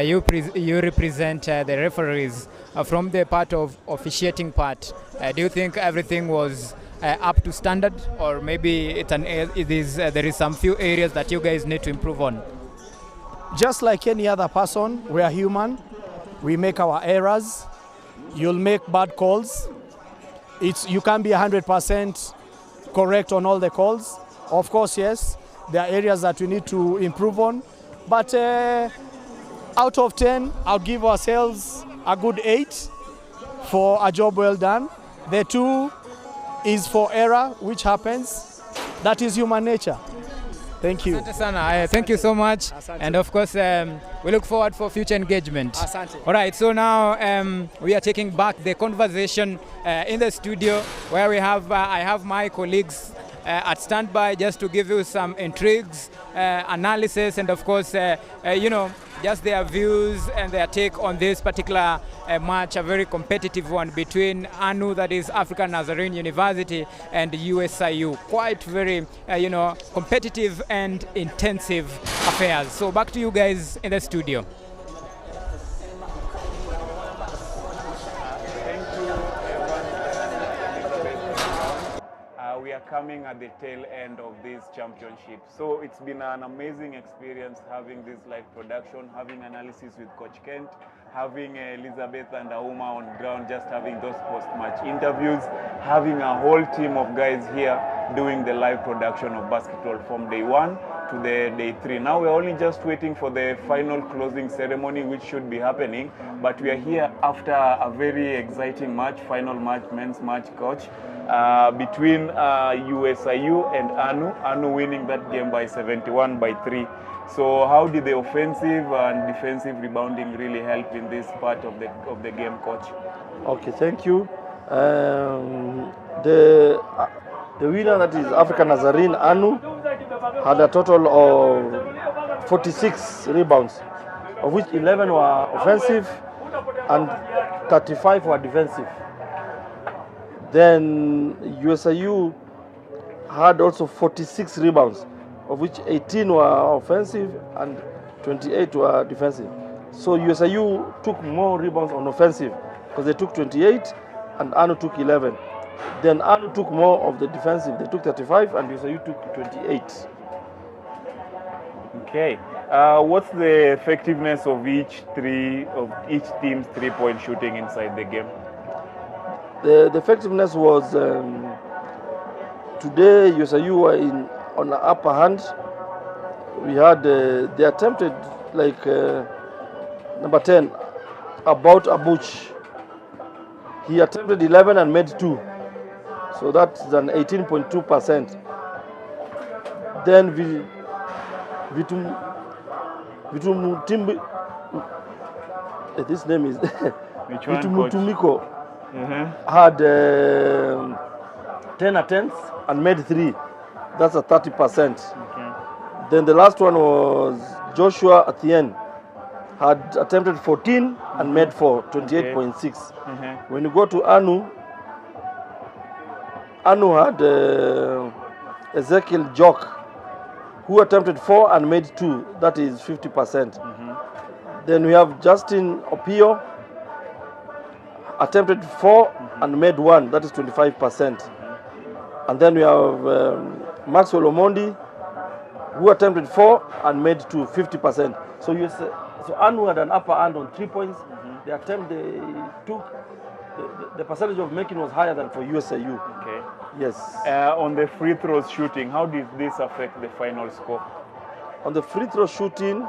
you represent the referees, from the part of officiating part, do you think everything was up to standard, or maybe there is some few areas that you guys need to improve on? Just like any other person, we are human. We make our errors. You'll make bad calls. You can't be 100% correct on all the calls. Of course, yes, there are areas that we need to improve on. But out of 10, I'll give ourselves a good 8 for a job well done. The 2 is for error, which happens. That is human nature. Thank you. Asante sana. Thank you so much. Asante. And of course, we look forward for future engagement. Asante. All right, so now we are taking back the conversation in the studio where we have, I have my colleagues at standby just to give you some intrigues, analysis, and of course, you know, just their views and their take on this particular match, a very competitive one between ANU, that is African Nazarene University, and USIU. Quite very, you know, competitive and intensive affairs. So back to you guys in the studio. We are coming at the tail end of this championship. So it's been an amazing experience having this live production, having analysis with Coach Kent, having Elizabeth and Auma on ground, just having those post-match interviews, having a whole team of guys here doing the live production of basketball from day 1 to the day 3. Now we're only just waiting for the final closing ceremony, which should be happening, but we are here after a very exciting match, final match, men's match, coach, between USIU and ANU. ANU winning that game by 71-3. So how did the offensive and defensive rebounding really help in this part of the game, coach? Okay, thank you. The winner, that is African Nazarene ANU, had a total of 46 rebounds, of which 11 were offensive and 35 were defensive. Then USIU had also 46 rebounds, of which 18 were offensive and 28 were defensive. So USIU took more rebounds on offensive because they took 28 and ANU took 11. Then ANU took more of the defensive, they took 35 and USIU took 28. Okay. What's the effectiveness of each team's three-point shooting inside the game? The effectiveness was today USIU were on the upper hand. We had they attempted like number 10 about Abuch. He attempted 11 and made 2, so that's an 18.2%. Then this name is Vitumutumiko had 10 attempts and made 3. That's a 30%. Okay. Then the last one was Joshua at the end. Had attempted 14 and made 4, 28.6. Okay. When you go to ANU had Ezekiel Jock, who attempted 4 and made 2. That is 50%. Then we have Justin Opio, attempted 4 and made 1. That is 25%. And then we have Maxwell Omondi, who attempted 4 and made 2, 50%. So ANU had an upper hand on 3 points. The attempt they took, the percentage of making was higher than for USIU. Okay. Yes. On the free throws shooting, how did this affect the final score? On the free throw shooting,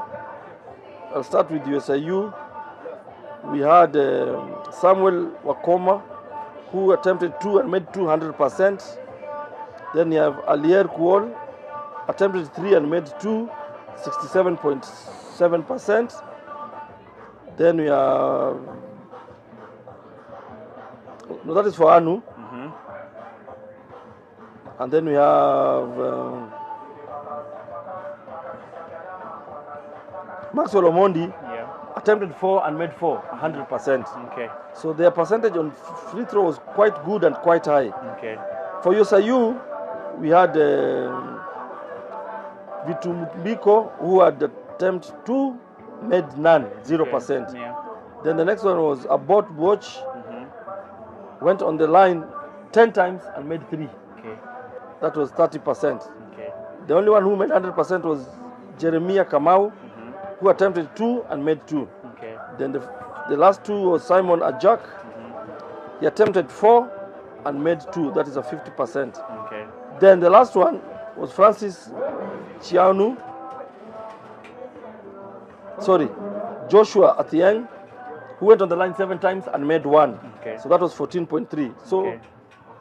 I'll start with USIU. We had Samuel Wakoma, who attempted 2 and made 200%. Then you have Alier Kuol, attempted 3 and made 2, 67.7%. Then we have, no, that is for ANU. And then we have Maxwell Omondi, attempted 4 and made 4, 100%. Okay. So their percentage on free throw was quite good and quite high. Okay. For USIU, we had Vitumutumiko, who had attempted 2, made none, 0%. Okay. Yeah. Then the next one was Abot Watch, went on the line 10 times and made 3. Okay. That was 30%. Okay. The only one who made 100% was Jeremiah Kamau, who attempted 2 and made 2. Okay. Then the last 2 was Simon Ajak. He attempted 4 and made 2. That is a 50%. Okay. Then the last one was Francis Chianu. Sorry, Joshua Atieng, who went on the line 7 times and made 1. Okay. So that was 14.3. So Okay.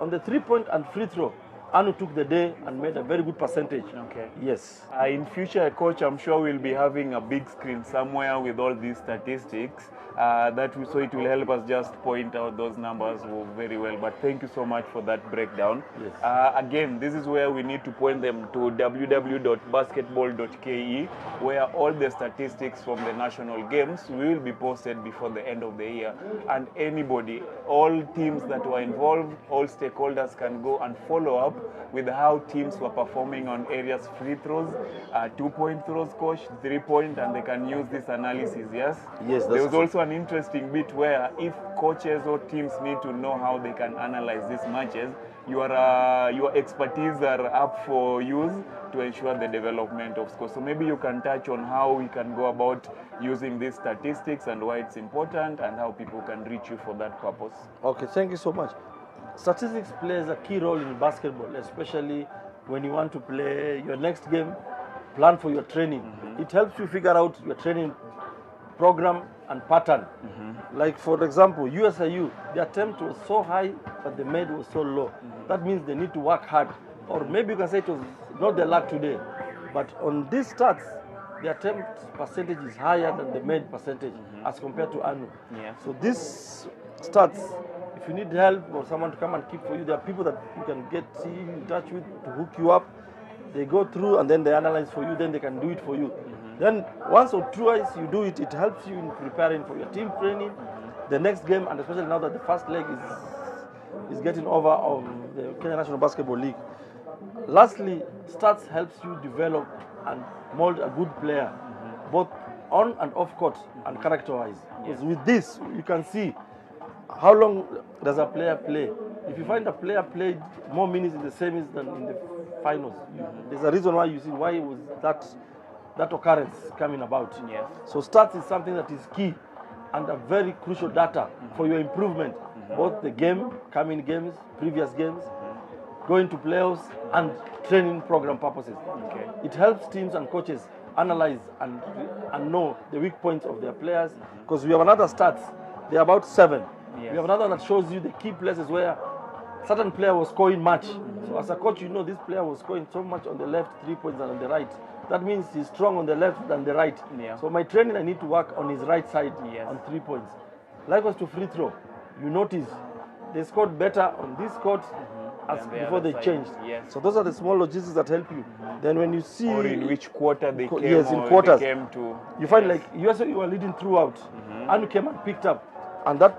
on the 3-point and free throw, Anu took the day and made a very good percentage. Okay. Yes. In future, coach, I'm sure we'll be having a big screen somewhere with all these statistics. So it will help us just point out those numbers very well. But thank you so much for that breakdown. Yes. Again, this is where we need to point them to www.basketball.ke, where all the statistics from the national games will be posted before the end of the year. And anybody, all teams that were involved, all stakeholders can go and follow up with how teams were performing on areas free throws, 2-point throws, coach, 3-point, and they can use this analysis, yes? Yes, There was true. also an interesting bit where if coaches or teams need to know how they can analyze these matches, your expertise are up for use to ensure the development of scores. So maybe you can touch on how we can go about using these statistics and why it's important and how people can reach you for that purpose. Okay, thank you so much. Statistics plays a key role in basketball, especially when you want to play your next game, plan for your training. It helps you figure out your training program and pattern. Like for example, USIU, the attempt was so high, but the made was so low. That means they need to work hard. Or maybe you can say it was not their luck today. But on these stats, the attempt percentage is higher than the made percentage as compared to ANU. Yeah. So these stats, if you need help or someone to come and keep for you, there are people that you can get in touch with to hook you up. They go through and then they analyze for you, then they can do it for you. Then once or twice you do it, it helps you in preparing for your team training, the next game, and especially now that the first leg is getting over of the Kenya National Basketball League. Lastly, stats helps you develop and mold a good player, both on and off court and character-wise. Because with this, you can see how long does a player play. If you find a player played more minutes in the semis than in the finals, there's a reason why you see why was that occurrence coming about. Yes. So stats is something that is key and a very crucial data for your improvement, both the game, coming games, previous games, going to playoffs, and training program purposes. Okay. It helps teams and coaches analyze and know the weak points of their players, because we have another stats, they're about 7. Yes. We have another that shows you the key places where certain player was scoring much. So as a coach, you know this player was scoring so much on the left 3 points and on the right. That means he's strong on the left than the right. Yeah. So my training, I need to work on his right side on 3 points. Likewise to free throw, you notice they scored better on this court as Than the before other they side. changed. Yes. So those are the small logistics that help you. Then when you see Or in which quarter they came, yes, in or quarters, they came to. you find like USIU were leading throughout, and came and picked up, and that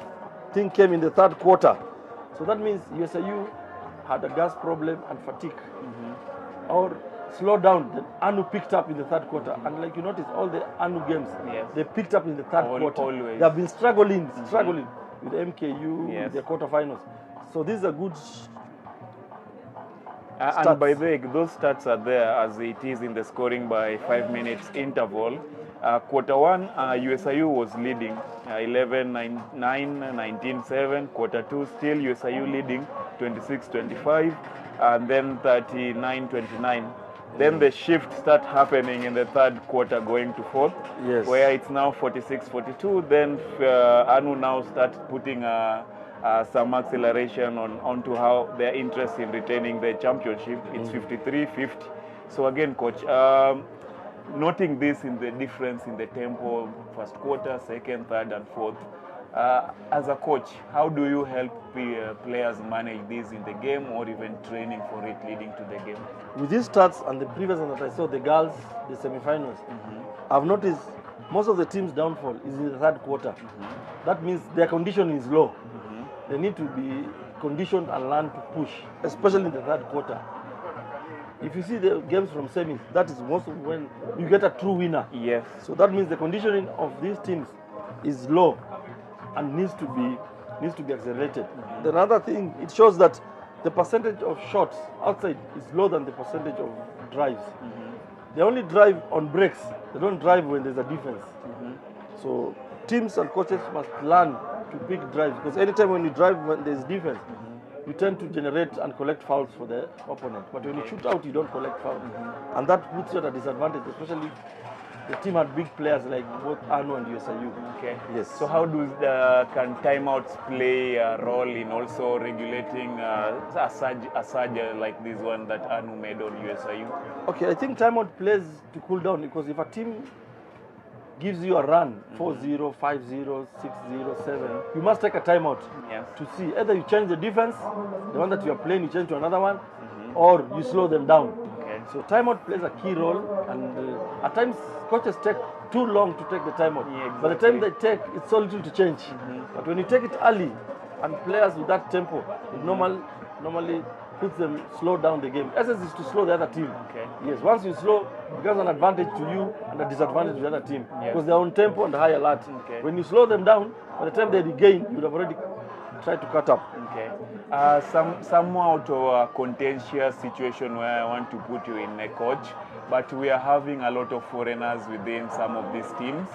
thing came in the third quarter. So that means USIU had a gas problem and fatigue, or slowed down. Then ANU picked up in the third quarter, and like you notice, all the ANU games they picked up in the third quarter. Always. They have been struggling with MKU, Yes. with the quarterfinals. So this is a good. And by the way, those stats are there as it is in the scoring by 5 minutes interval. Quarter 1, USIU was leading 11-9, 19-7. Quarter 2, still USIU leading 26-25, and then 39-29. Then the shift start happening in the third quarter going to fourth, Yes. where it's now 46-42. Then ANU now start putting some acceleration onto how their interest in retaining the championship. It's 53-50. So again, coach, noting this in the difference in the tempo, first quarter, second, third, and fourth. As a coach, how do you help players manage this in the game or even training for it leading to the game? With these stats and the previous one that I saw, the girls, the semi-finals, I've noticed most of the teams' downfall is in the third quarter. That means their condition is low. They need to be conditioned and learn to push, especially in the third quarter. If you see the games from semis, that is most of when you get a true winner. Yes. So that means the conditioning of these teams is low and needs to be accelerated. The other thing, it shows that the percentage of shots outside is lower than the percentage of drives. They only drive on breaks. They don't drive when there's a defense. So teams and coaches must learn to pick drives, because anytime when you drive when there's defense, you tend to generate and collect fouls for the opponent. But when you shoot out, you don't collect fouls. And that puts you at a disadvantage, especially the team had big players like both Anu and USIU. Okay. Yes. So how can timeouts play a role in also regulating a surge like this one that Anu made on USIU? Okay, I think timeout plays to cool down, because if a team gives you a run, 4-0, 5-0, 6-0, 7, you must take a timeout to see either you change the defense, the one that you are playing, you change to another one, or you slow them down. Okay. So timeout plays a key role, and at times coaches take too long to take the timeout. Yeah, exactly. By the time they take, it's so little to change. But when you take it early, and players with that tempo, it normally puts them slow down the game. Essence is to slow the other team. Okay. Yes, once you slow, it becomes an advantage to you and a disadvantage to the other team, because they're on tempo and high alert. Okay. When you slow them down, by the time they regain, you would have already tried to cut up. Okay. Somewhat of a contentious situation where I want to put you in a coach, but we are having a lot of foreigners within some of these teams.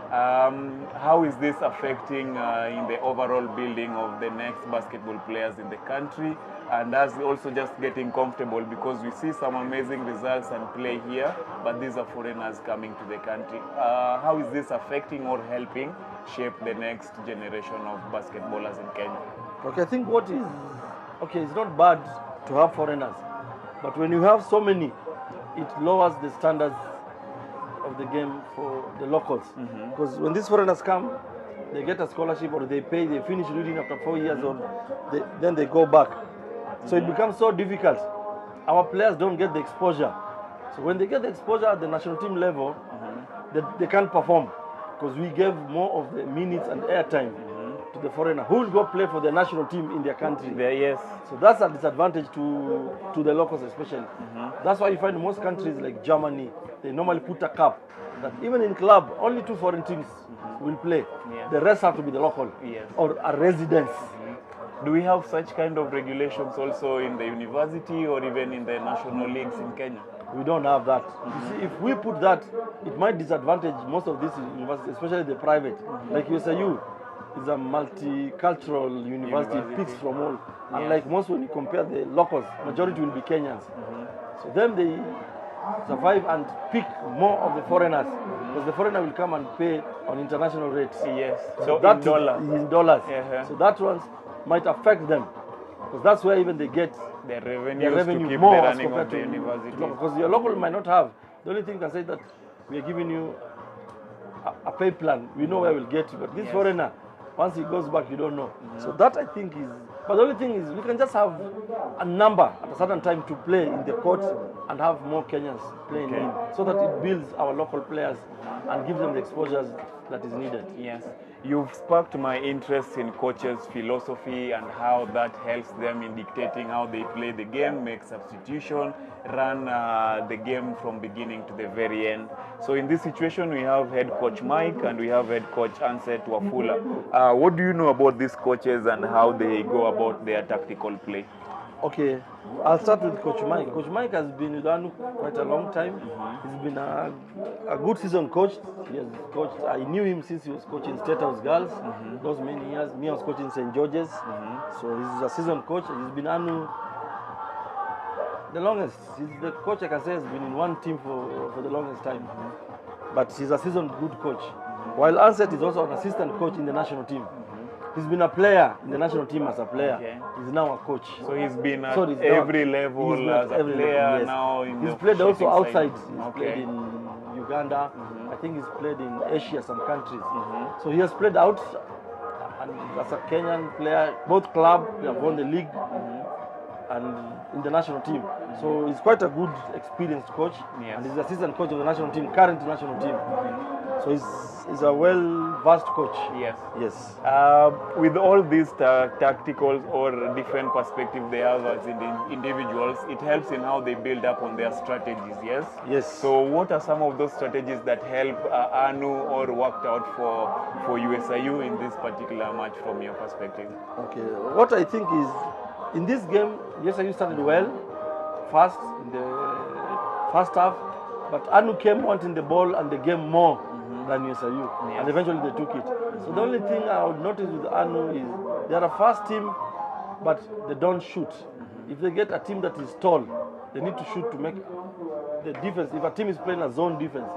How is this affecting in the overall building of the next basketball players in the country, and us also just getting comfortable, because we see some amazing results and play here, but these are foreigners coming to the country. How is this affecting or helping shape the next generation of basketballers in Kenya? Okay, I think it's not bad to have foreigners, but when you have so many, it lowers the standards of the game for the locals. Because when these foreigners come, they get a scholarship, or they finish reading after 4 years, or then they go back. So it becomes so difficult. Our players don't get the exposure. So when they get the exposure at the national team level, they can't perform, because we gave more of the minutes and airtime to the foreigner who will go play for the national team in their country. Yes. So that's a disadvantage to the locals especially. That's why you find most countries like Germany, they normally put a cap that even in club, only 2 foreign teams will play. The rest have to be the local or a residence. Do we have such kind of regulations also in the university or even in the national leagues in Kenya? We don't have that. You see, if we put that, it might disadvantage most of these universities, especially the private. Like USIU is a multicultural university, it picks from all. Unlike most, when you compare the locals, majority will be Kenyans. So then they survive and pick more of the foreigners, because the foreigner will come and pay on international rates. Yes. So in dollars. In dollars. So that ones might affect them, because that's where even they get the revenue to keep more the as running compared of the to university. Because your local might not have. The only thing you can say that we are giving you a pay plan. We know where we'll get you, but this foreigner, once he goes back, you don't know. So that I think is. But the only thing is, we can just have a number at a certain time to play in the court and have more Kenyans playing in, so that it builds our local players and gives them the exposures that is needed. Yes. You've sparked my interest in coaches' philosophy and how that helps them in dictating how they play the game, make substitution, run the game from beginning to the very end. So in this situation, we have head coach Mike and we have head coach Anset Wafula. What do you know about these coaches and how they go about their tactical play? Okay, I'll start with Coach Mike. Coach Mike has been with Anu quite a long time. He's been a good season coach. He has coached. I knew him since he was coaching State House Girls. Those many years. Me, I was coaching St. George's. So he's a season coach. He's been Anu the longest. He's the coach I can say has been in one team for the longest time. But he's a seasoned good coach. While Anset is also an assistant coach in the national team. He's been a player in the national team as a player. He's now a coach. So he's been at every level as a player now. He's played also outside. He's played in Uganda. I think he's played in Asia, some countries. So he has played out, and as a Kenyan player, both club, they have won the league and in the national team. So he's quite a good, experienced coach. And he's the assistant coach of the national team, current national team. So he's a well-versed coach. Yes. Yes. With all these tactical or different perspectives they have as individuals, it helps in how they build up on their strategies, yes? Yes. So what are some of those strategies that help Anu or worked out for USIU in this particular match from your perspective? Okay. What I think is, in this game, USIU started well, fast in the first half, but Anu came wanting the ball and the game more than USIU, and eventually they took it. So the only thing I would notice with Anu is they're a fast team, but they don't shoot. If they get a team that is tall, they need to shoot to make the defense. If a team is playing a zone defense,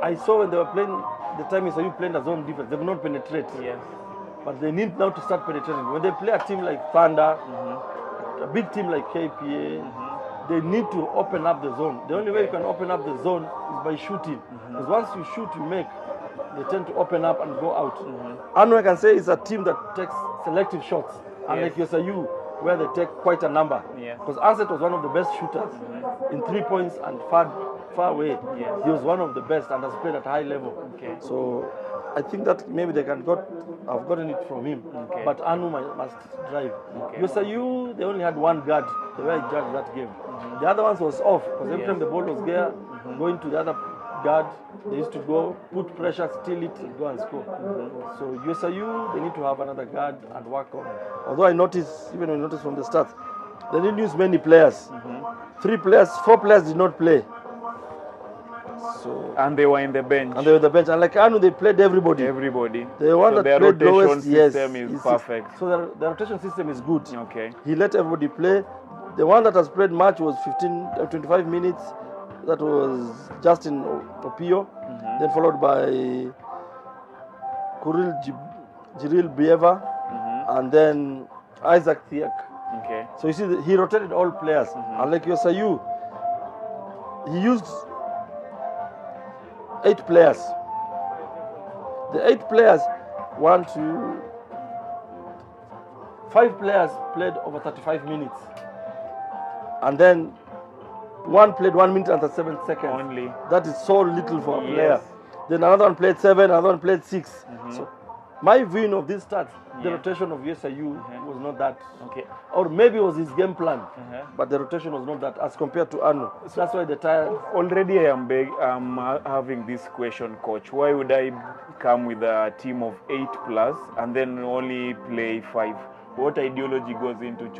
I saw when they were playing, the time is you playing a zone defense, they will not penetrate. Yes. But they need now to start penetrating. When they play a team like Thunder, a big team like KPA, they need to open up the zone. The only way you can open up the zone is by shooting. Because once you shoot, you make, they tend to open up and go out. And I can say it's a team that takes selective shots. Unlike USIU, where they take quite a number. Because Ansett was one of the best shooters in 3 points and far away. He was one of the best and has played at high level. So I think that maybe they can have gotten it from him. But Anu must drive. USIU, they only had one guard, the way I judged that game. The other ones was off, because every time the ball was there, going to the other guard, they used to go, put pressure, steal it, and go and score. So USIU, they need to have another guard and work on it. Although I noticed, even when I noticed from the start, they didn't use many players. 4 players did not play. So, and they were in the bench. And they were in the bench. And like Anu, they played everybody. The one that their played rotation lowest, system is perfect. So the rotation system is good. He let everybody play. The one that has played much was 25 minutes. That was Justin Opio. Then followed by Jiril Bieva. And then Isaac Thiak. So you see, he rotated all players. Unlike USIU, he used 8 players. The 8 players, 5 players played over 35 minutes. And then one played 1 minute and 37 seconds. Only. That is so little for a player. Then another one played 7, another one played 6. So my viewing of this stats, the rotation of USIU was not that. Or maybe it was his game plan, but the rotation was not that as compared to Anu. So that's why they tired. Already I'm having this question, coach. Why would I come with a team of 8+ and then only play 5? What ideology goes into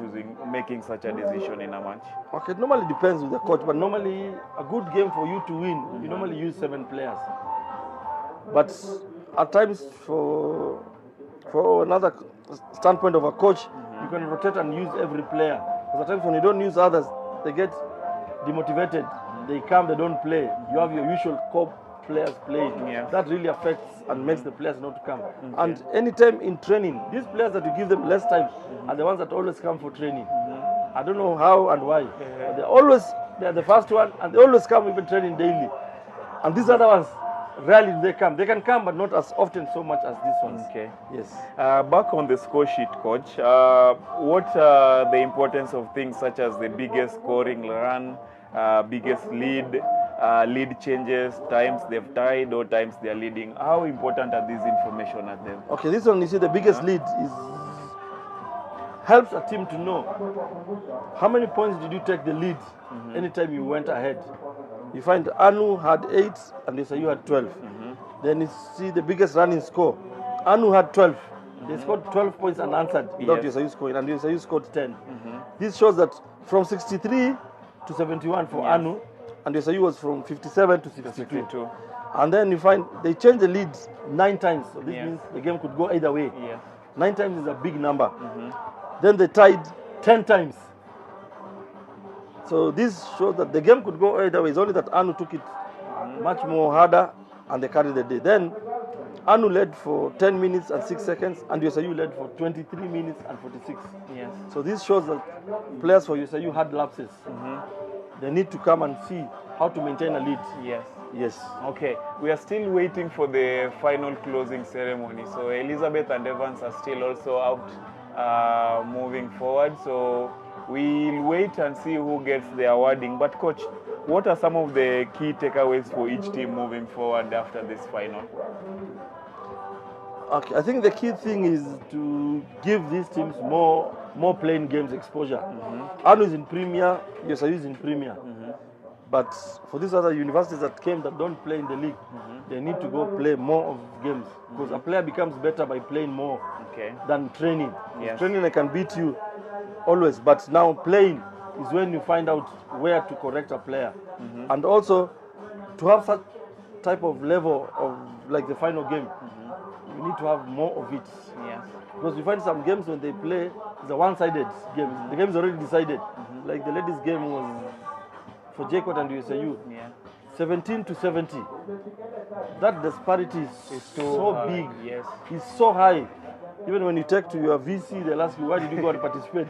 making such a decision in a match? Okay, it normally depends with the coach, but normally a good game for you to win, you normally use 7 players. But at times, for another standpoint of a coach, you can rotate and use every player. Because at times when you don't use others, they get demotivated. They come, they don't play. You have your usual core players playing. That really affects and makes the players not come. And anytime in training, these players that you give them less time are the ones that always come for training. I don't know how and why. But they're the first one, and they always come even training daily. And these other ones, rarely do they come. They can come, but not as often so much as these ones. Yes. Back on the score sheet, coach, what are the importance of things such as the biggest scoring run, biggest lead, lead changes, times they've tied or times they're leading? How important are these information at them? Okay, this one, you see, the biggest lead helps a team to know how many points did you take the lead anytime you went ahead. You find Anu had 8 and USIU had 12. Then you see the biggest running score. Anu had 12. They scored 12 points unanswered without USIU scoring, and USIU scored 10. This shows that from 63 to 71 for Anu, and USIU was from 57 to 62. And then you find they changed the lead 9 times. So this means the game could go either way. 9 times is a big number. Then they tied 10 times. So this shows that the game could go either way. It's only that Anu took it much more harder and they carried the day. Then Anu led for 10 minutes and 6 seconds and USIU led for 23 minutes and 46. So this shows that players for USIU had lapses. They need to come and see how to maintain a lead. Yes. Okay, we are still waiting for the final closing ceremony. So Elizabeth and Evans are still also out moving forward. So we'll wait and see who gets the awarding. But coach, what are some of the key takeaways for each team moving forward after this final? Okay, I think the key thing is to give these teams more playing games exposure. Anu is in Premier, USIU is in Premier. But for these other universities that came that don't play in the league, they need to go play more of games. Because a player becomes better by playing more than training. Training, I can beat you always, but now playing is when you find out where to correct a player. And also, to have such type of level of like the final game, you need to have more of it. Because you find some games when they play, it's a one-sided game. The game is already decided. Like the ladies' game was for JCOT and USIU. 17 to 70. That disparity is so big. Yes. It's so high. Even when you take to your VC, they'll ask you, why did you go and participate?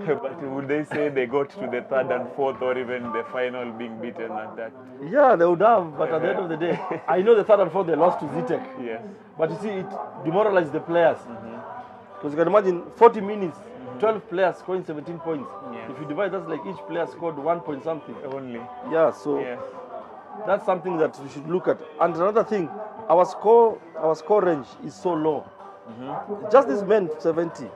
But would they say they got to the third and fourth or even the final being beaten at that? Yeah, they would have, but at the end of the day, I know the third and fourth they lost to Zitek. Yes. But you see, it demoralized the players. Because you can imagine 40 minutes, 12 players scoring 17 points. Yes. If you divide, that's like each player scored 1 point something. Only. Yeah, so that's something that we should look at. And another thing, our score range is so low. Just this men 70.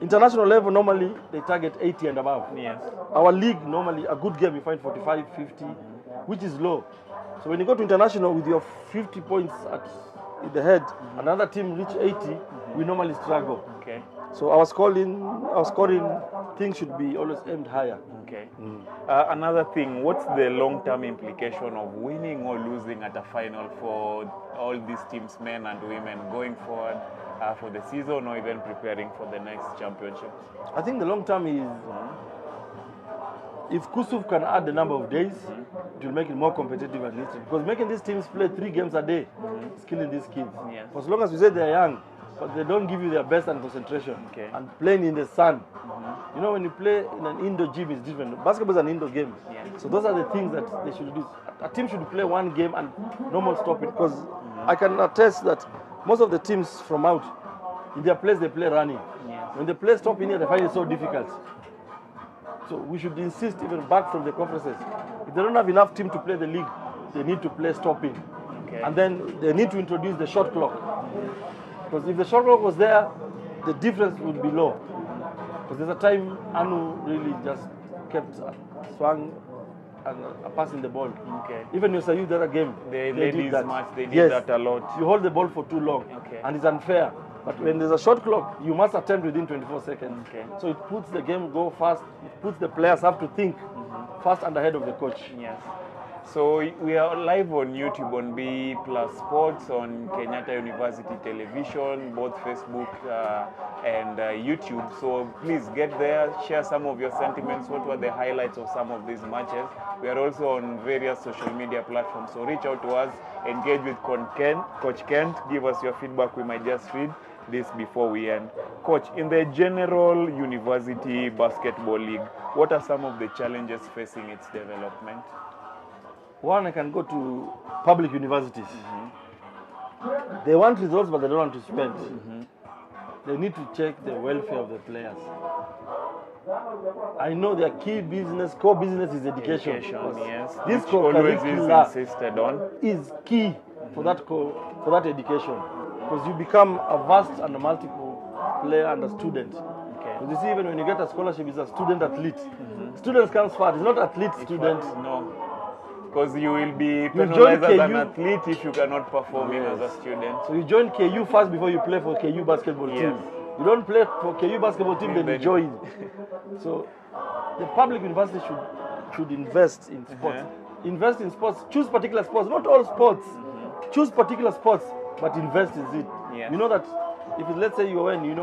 International level, normally they target 80 and above. Yes. Our league, normally a good game you find 45, 50, which is low. So when you go to international with your 50 points in the head, another team reach 80, we normally struggle. Okay. So our scoring thing should be always aimed higher. Okay. Another thing, what's the long-term implication of winning or losing at a final for all these teams, men and women, going forward for the season or even preparing for the next championship? I think the long term is if KUSF can add the number of days, it will make it more competitive and interesting. Because making these teams play 3 games a day is killing these kids. Yes. For as long as you say they're young, but they don't give you their best and concentration. Okay. And playing in the sun. You know, when you play in an indoor gym, it's different. Basketball is an indoor game. So those are the things that they should do. A team should play 1 game and no more stop it. Because I can attest that most of the teams from out, in their place they play running. When they play stop in here, they find it so difficult. So we should insist even back from the conferences. If they don't have enough team to play the league, they need to play stopping. Okay. And then they need to introduce the shot clock. Because if the shot clock was there, the difference would be low. Because there's a time Anu really just kept swung and passing the ball. Okay. Even USIU the other game, The they did ladies that. match, they did that a lot. You hold the ball for too long, and it's unfair. But when there's a shot clock, you must attempt within 24 seconds. Okay. So it puts the game go fast. It puts the players have to think fast and ahead of the coach. Yes. So we are live on YouTube on B+ Sports, on Kenyatta University Television, both Facebook and YouTube. So please get there, share some of your sentiments. What were the highlights of some of these matches? We are also on various social media platforms. So reach out to us, engage with Coach Kent, give us your feedback. We might just read this before we end. Coach, in the general university basketball league, what are some of the challenges facing its development? One, I can go to public universities. They want results, but they don't want to spend. They need to check the welfare of the players. I know their key business, core business is education. Yes. This Which always is insisted on. Is key for that education. Because you become a vast and a multiple player and a student. Because you see, even when you get a scholarship, it's a student athlete. Students comes first, it's not athlete student. No. Because you will be penalized as an athlete if you cannot perform as a student. So you join KU first before you play for KU basketball team. You don't play for KU basketball team, then you join. So the public university should invest in sports. Invest in sports. Choose particular sports. Not all sports. Choose particular sports, but invest in it. You know that if let's say you win,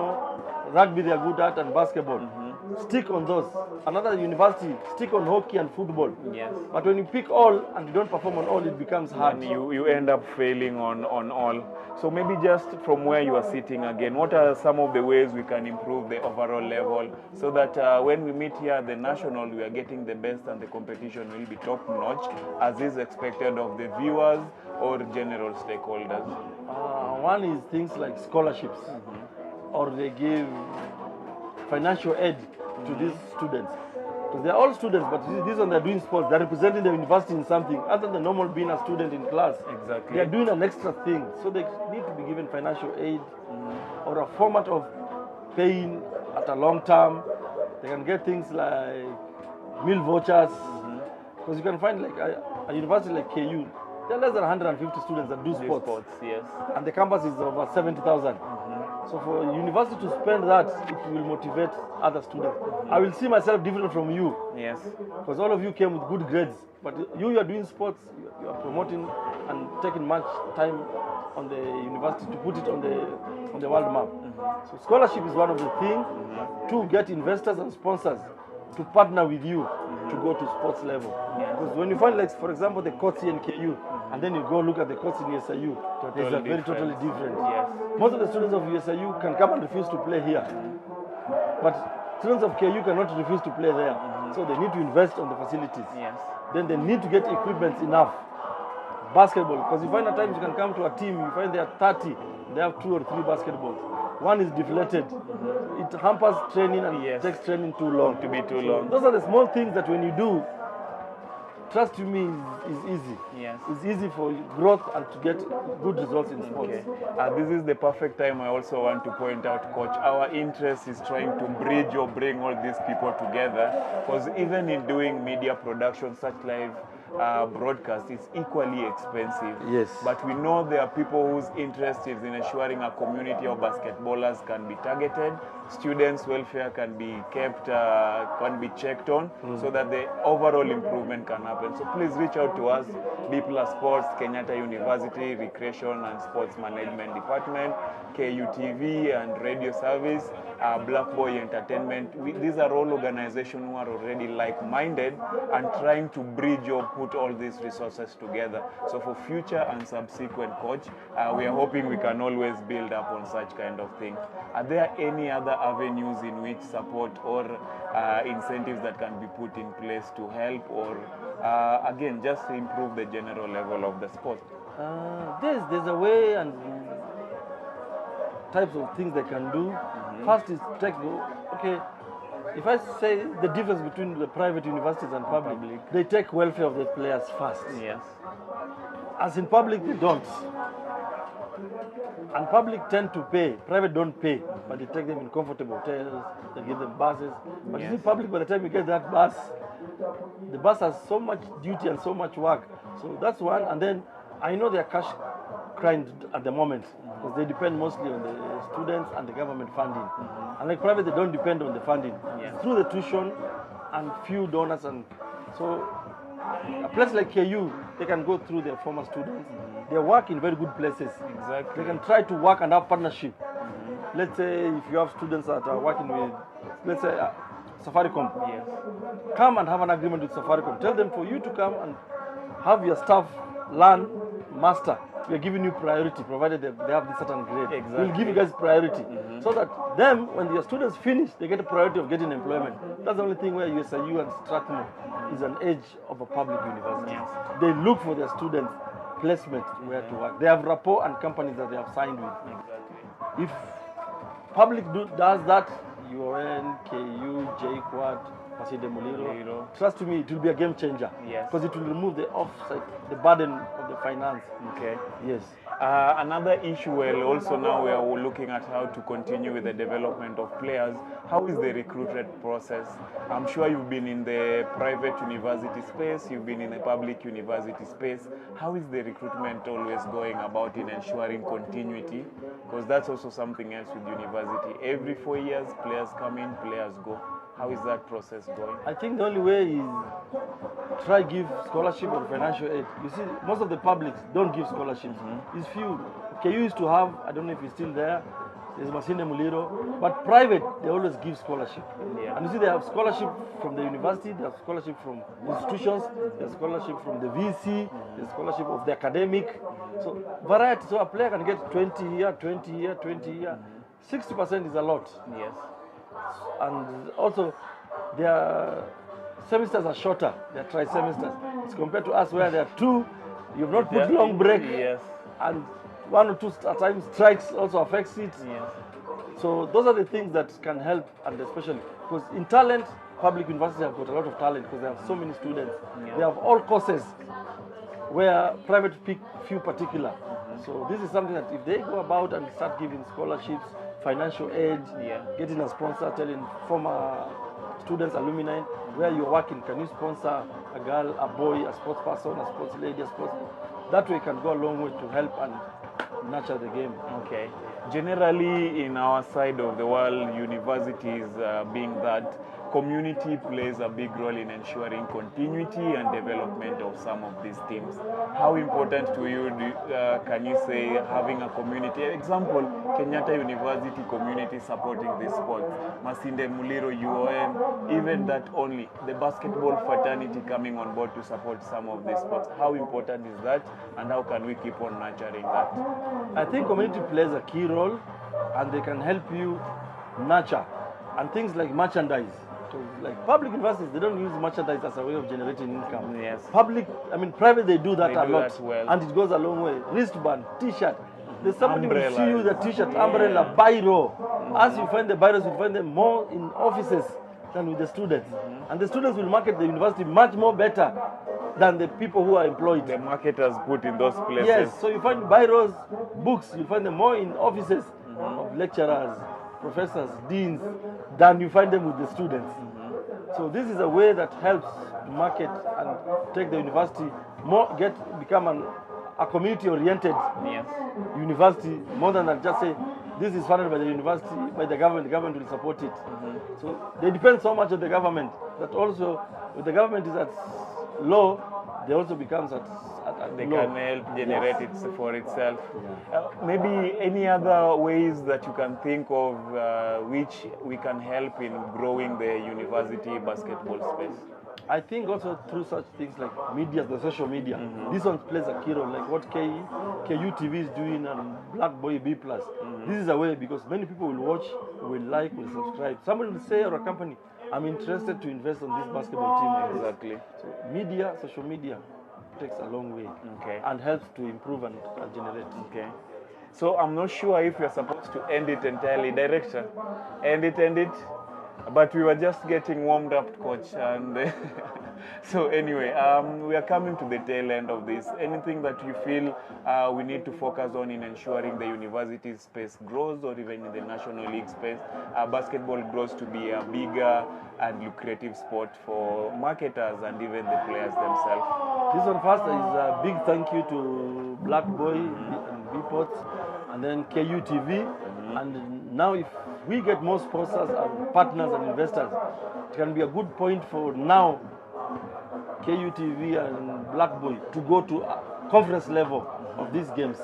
rugby they are good at and basketball. Stick on those. Another university, stick on hockey and football. Yes. But when you pick all and you don't perform on all, it becomes hard. And you end up failing on all. So maybe just from where you are sitting again, what are some of the ways we can improve the overall level so that when we meet here at the national, we are getting the best and the competition will be top notch as is expected of the viewers or general stakeholders? One is things like scholarships, or they give financial aid to these students. Because they're all students, but these ones they're doing sports. They're representing the university in something other than normal being a student in class. Exactly. They're doing an extra thing. So they need to be given financial aid or a format of paying at a long term. They can get things like meal vouchers. Because you can find like a university like KU, there are less than 150 students that do sports. Yes. And the campus is over 70,000. So for a university to spend that, it will motivate other students. I will see myself different from you. Yes. Because all of you came with good grades. But you are doing sports, you are promoting and taking much time on the university to put it on the world map. So scholarship is one of the things. To get investors and sponsors to partner with you to go to sports level. Because when you find, like, for example, the courts in KU, and then you go look at the courts in USIU, there's a very totally different. Yes. Most of the students of USIU can come and refuse to play here. But students of KU cannot refuse to play there. So they need to invest on the facilities. Yes. Then they need to get equipment enough. Basketball, because you find at times you can come to a team, you find there are 30, they have 2 or 3 basketballs. One is deflated. It hampers training and takes training too long. To be too long. Those are the small things that when you do, trust me, is easy. Yes. It's easy for growth and to get good results in sports. Okay. This is the perfect time I also want to point out, Coach, our interest is trying to bridge or bring all these people together, because even in doing media production, such live broadcast is equally expensive. Yes. But we know there are people whose interest is in ensuring a community of basketballers can be targeted, students' welfare can be kept, can be checked on, so that the overall improvement can happen. So please reach out to us, B+ Sports, Kenyatta University, Recreation and Sports Management Department, KUTV and Radio Service, Black Boy Entertainment. These are all organizations who are already like-minded and trying to bridge or put all these resources together. So for future and subsequent, Coach, we are hoping we can always build up on such kind of thing. Are there any other avenues in which support or incentives that can be put in place to help, or again, just to improve the general level of the sport? There's a way and types of things they can do. First is okay, if I say the difference between the private universities and public, they take welfare of the players first. Yes. As in public, they don't. And public tend to pay, private don't pay, but they take them in comfortable hotels, they give them buses. But you see, public, by the time you get that bus, the bus has so much duty and so much work. So that's one. And then I know they are cash crying at the moment, because they depend mostly on the students and the government funding. And like private, they don't depend on the funding. Through the tuition and few donors. And so a place like KU, they can go through their former students. They work in very good places. Exactly. They can try to work and have partnership. Let's say if you have students that are working with, let's say, Safaricom. Come and have an agreement with Safaricom. Tell them for you to come and have your staff learn, master. We are giving you priority, provided they have this certain grade. Exactly. We'll give you guys priority. So that them, when your students finish, they get a priority of getting employment. That's the only thing where USIU and Strathmore is an edge of a public university. They look for their students' placement where to work. They have rapport and companies that they have signed with. If public does that, UON, KU, JQuad, Paside Muliro, trust me, it will be a game changer. Because it will remove the offside, the burden of the finance. Okay. Yes. Another issue, well, also now we are looking at how to continue with the development of players. How is the recruitment process? I'm sure you've been in the private university space, you've been in the public university space. How is the recruitment always going about in ensuring continuity? Because that's also something else with university. Every 4 years, players come in, players go. How is that process going? I think the only way is try give scholarship or financial aid. You see, most of the publics don't give scholarships. It's few. KU used to have, I don't know if it's still there, there's Masinde Muliro, but private, they always give scholarship. And you see, they have scholarship from the university, they have scholarship from institutions, they have scholarship from the VC, there's scholarship of the academic. So variety, so a player can get 20 here, 20 here, 20 here. 60% is a lot. Yes. And also, their semesters are shorter, they're tri-semesters. It's compared to us where there are 2, you've not put long break, and 1 or 2 at times strikes also affects it. So those are the things that can help, and especially because in talent, public universities have got a lot of talent because they have so many students. They have all courses where private pick few particular. So this is something that if they go about and start giving scholarships, financial aid, getting a sponsor, telling former students, alumni, where you're working, can you sponsor a girl, a boy, a sports person, a sports lady, a sports... That way can go a long way to help and nurture the game. Okay. Generally, in our side of the world, universities being that community plays a big role in ensuring continuity and development of some of these teams. How important to you can you say having a community? Example, Kenyatta University community supporting this sport, Masinde Muliro UON, even that only, the basketball fraternity coming on board to support some of these sports. How important is that, and how can we keep on nurturing that? I think community plays a key role, and they can help you nurture. And things like merchandise. So like public universities, they don't use merchandise as a way of generating income. Yes. Private, they do that They a do lot. that well. And it goes a long way. Wristband, t-shirt. There's somebody will see you Umbrella. the t-shirt, umbrella, biro. As you find the biros, you find them more in offices than with the students. And the students will market the university much more better than the people who are employed. The marketers put in those places. Yes, so you find biros, books, you find them more in offices of lecturers, professors, deans, than you find them with the students. So this is a way that helps to market and take the university more, become a community-oriented university, more than just say, this is funded by the university, by the government will support it. So they depend so much on the government that also, if the government is at low, they also becomes at they low. can help generate it for itself. Maybe any other ways that you can think of which we can help in growing the university basketball space? I think also through such things like media, the social media. This one plays a key role, like what KU TV is doing and Black Boy B+. This is a way because many people will watch, will like, will subscribe. Somebody will say, or a company, I'm interested to invest on this basketball team. Exactly. So media, social media takes a long way and helps to improve and generate. Okay. So I'm not sure if you're supposed to end it entirely, director. End it. But we were just getting warmed up, coach. And so anyway, we are coming to the tail end of this. Anything that you feel we need to focus on in ensuring the university space grows, or even in the National League space, basketball grows to be a bigger and lucrative sport for marketers and even the players themselves? This one first is a big thank you to Black Boy and B-Pot, and then KU TV. And now if we get more sponsors and partners and investors, it can be a good point for now KU TV and Black Boy to go to a conference level of these games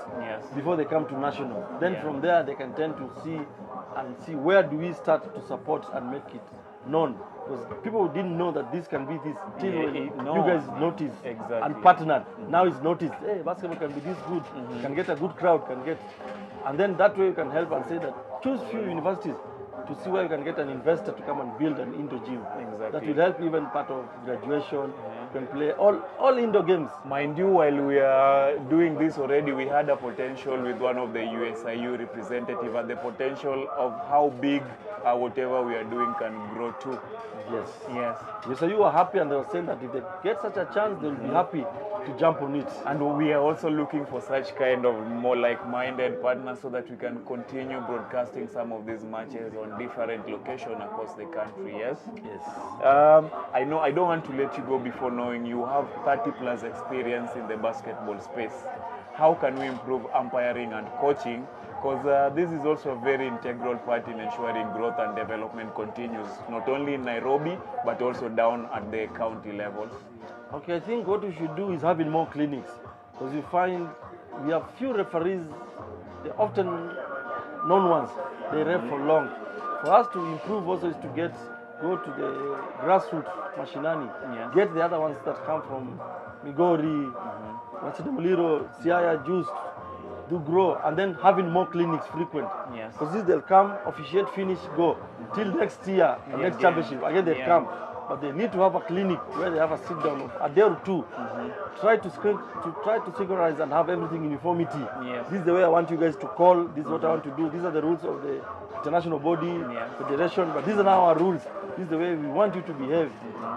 before they come to national. Then from there they can tend to see where do we start to support and make it known. Because people didn't know that this can be this till you guys noticed and partnered. Now it's noticed, hey, basketball can be this good, can get a good crowd, and then that way you can help and say that choose few universities to see where you can get an investor to come and build an indoor gym. That will help even part of graduation. You can play all indoor games. Mind you, while we are doing this already, we had a potential with one of the USIU representative and the potential of how big whatever we are doing can grow too. Yes. USIU were happy and they were saying that if they get such a chance, they'll be happy to jump on it. And we are also looking for such kind of more like-minded partners so that we can continue broadcasting some of these matches on different locations across the country, yes? I know I don't want to let you go before knowing you have 30 plus experience in the basketball space. How can we improve umpiring and coaching? Because this is also a very integral part in ensuring growth and development continues, not only in Nairobi, but also down at the county levels. Okay, I think what we should do is having more clinics, because you find we have few referees, they often known ones, they ref for long. For us to improve also is to go to the grassroots mashinani, get the other ones that come from Migori, Muliro, Siaya, Juice, do grow, and then having more clinics frequent. Because this they'll come, officiate, finish, go. Till next year, next championship, again they come. But they need to have a clinic where they have a sit down of a day or two. Try to synchronize and have everything in uniformity. This is the way I want you guys to call. This is what I want to do. These are the rules of the international body, federation. But these are now our rules. This is the way we want you to behave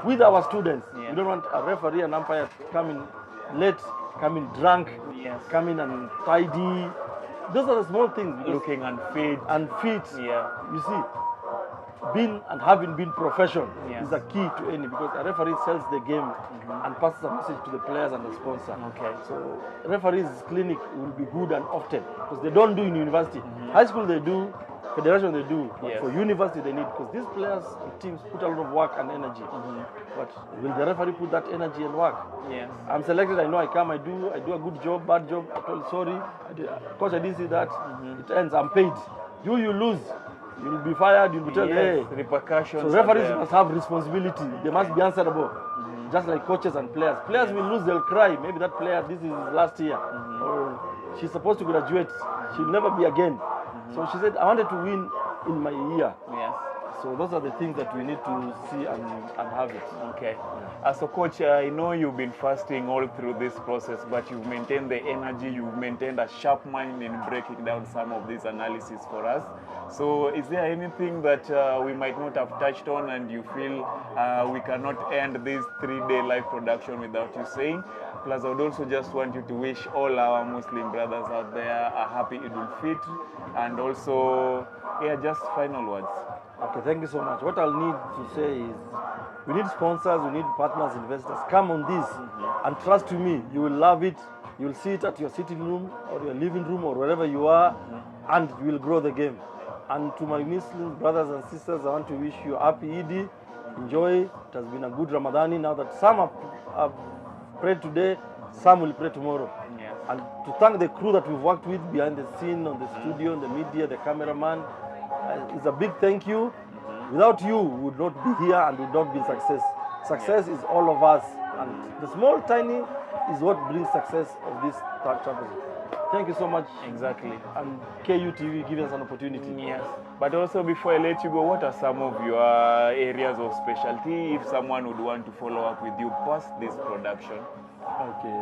with our students. We don't want a referee and umpire to come in late, come in drunk, come in and tidy. Those are the small things. Looking unfit. You see. Having been professional is a key to any, because a referee sells the game and passes a message to the players and the sponsor. So referees clinic will be good and often, because they don't do in university. High school they do, federation they do, but Yes. for university they need, because these players and teams put a lot of work and energy. But will the referee put that energy and work? Yes. I'm selected, I know I come, I do a good job, bad job, I told sorry, coach I didn't see that, it ends, I'm paid. You lose, you'll be fired, you'll be told, hey. Repercussions. So referees must have responsibility, they must be answerable. Just like coaches and players. Players will lose, they'll cry. Maybe that player, this is his last year. Or she's supposed to graduate. She'll never be again. So she said, I wanted to win in my year. Yes. So those are the things that we need to see and have it. Okay. So coach, I know you've been fasting all through this process, but you've maintained the energy, you've maintained a sharp mind in breaking down some of these analysis for us. So is there anything that we might not have touched on and you feel we cannot end this 3-day live production without you saying? Plus, I would also just want you to wish all our Muslim brothers out there a happy Eid al-Fitr, and also, just final words. Okay, thank you so much. What I'll need to say is, we need sponsors, we need partners, investors. Come on this and trust me, you will love it. You will see it at your sitting room or your living room or wherever you are, and you will grow the game. And to my Muslim brothers and sisters, I want to wish you a happy Eid. Enjoy. It has been a good Ramadani. Now that some have prayed today, some will pray tomorrow. Yes. And to thank the crew that we've worked with behind the scene, on the studio, the media, the cameraman, it's a big thank you. Without you, we would not be here and would not be success. Success is all of us, and the small, tiny is what brings success of this championship. Thank you so much. Exactly. And KUTV giving us an opportunity. Yes. But also, before I let you go, what are some of your areas of specialty if someone would want to follow up with you past this production? Okay.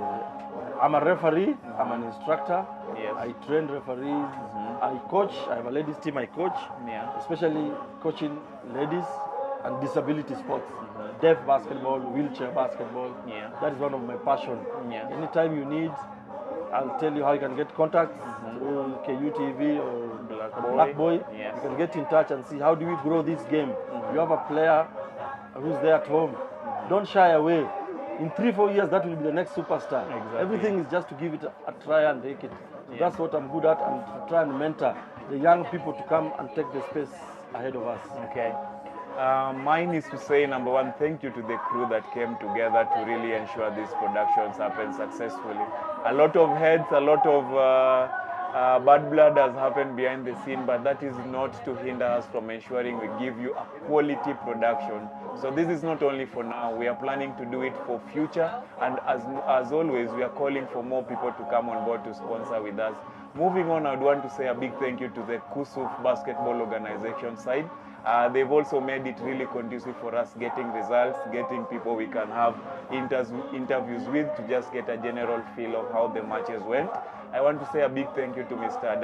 I'm a referee, I'm an instructor. Yes. I train referees. I coach, I have a ladies team I coach, especially coaching ladies and disability sports. Deaf basketball, wheelchair basketball. That is one of my passion. Anytime you need, I'll tell you how you can get contacts through KUTV or Black Boy. You can get in touch and see how do we grow this game. You have a player who's there at home. Don't shy away. In 3-4 years, that will be the next superstar. Exactly. Everything is just to give it a try and take it. That's what I'm good at, and to try and mentor the young people to come and take the space ahead of us. Okay. Mine is to say, number one, thank you to the crew that came together to really ensure these productions happen successfully. A lot of heads, a lot of bad blood has happened behind the scene, but that is not to hinder us from ensuring we give you a quality production. So this is not only for now, we are planning to do it for future, and as always, we are calling for more people to come on board to sponsor with us. Moving on, I would want to say a big thank you to the KUSF basketball organization side. They've also made it really conducive for us getting results, getting people we can have interviews with to just get a general feel of how the matches went. I want to say a big thank you to Mr.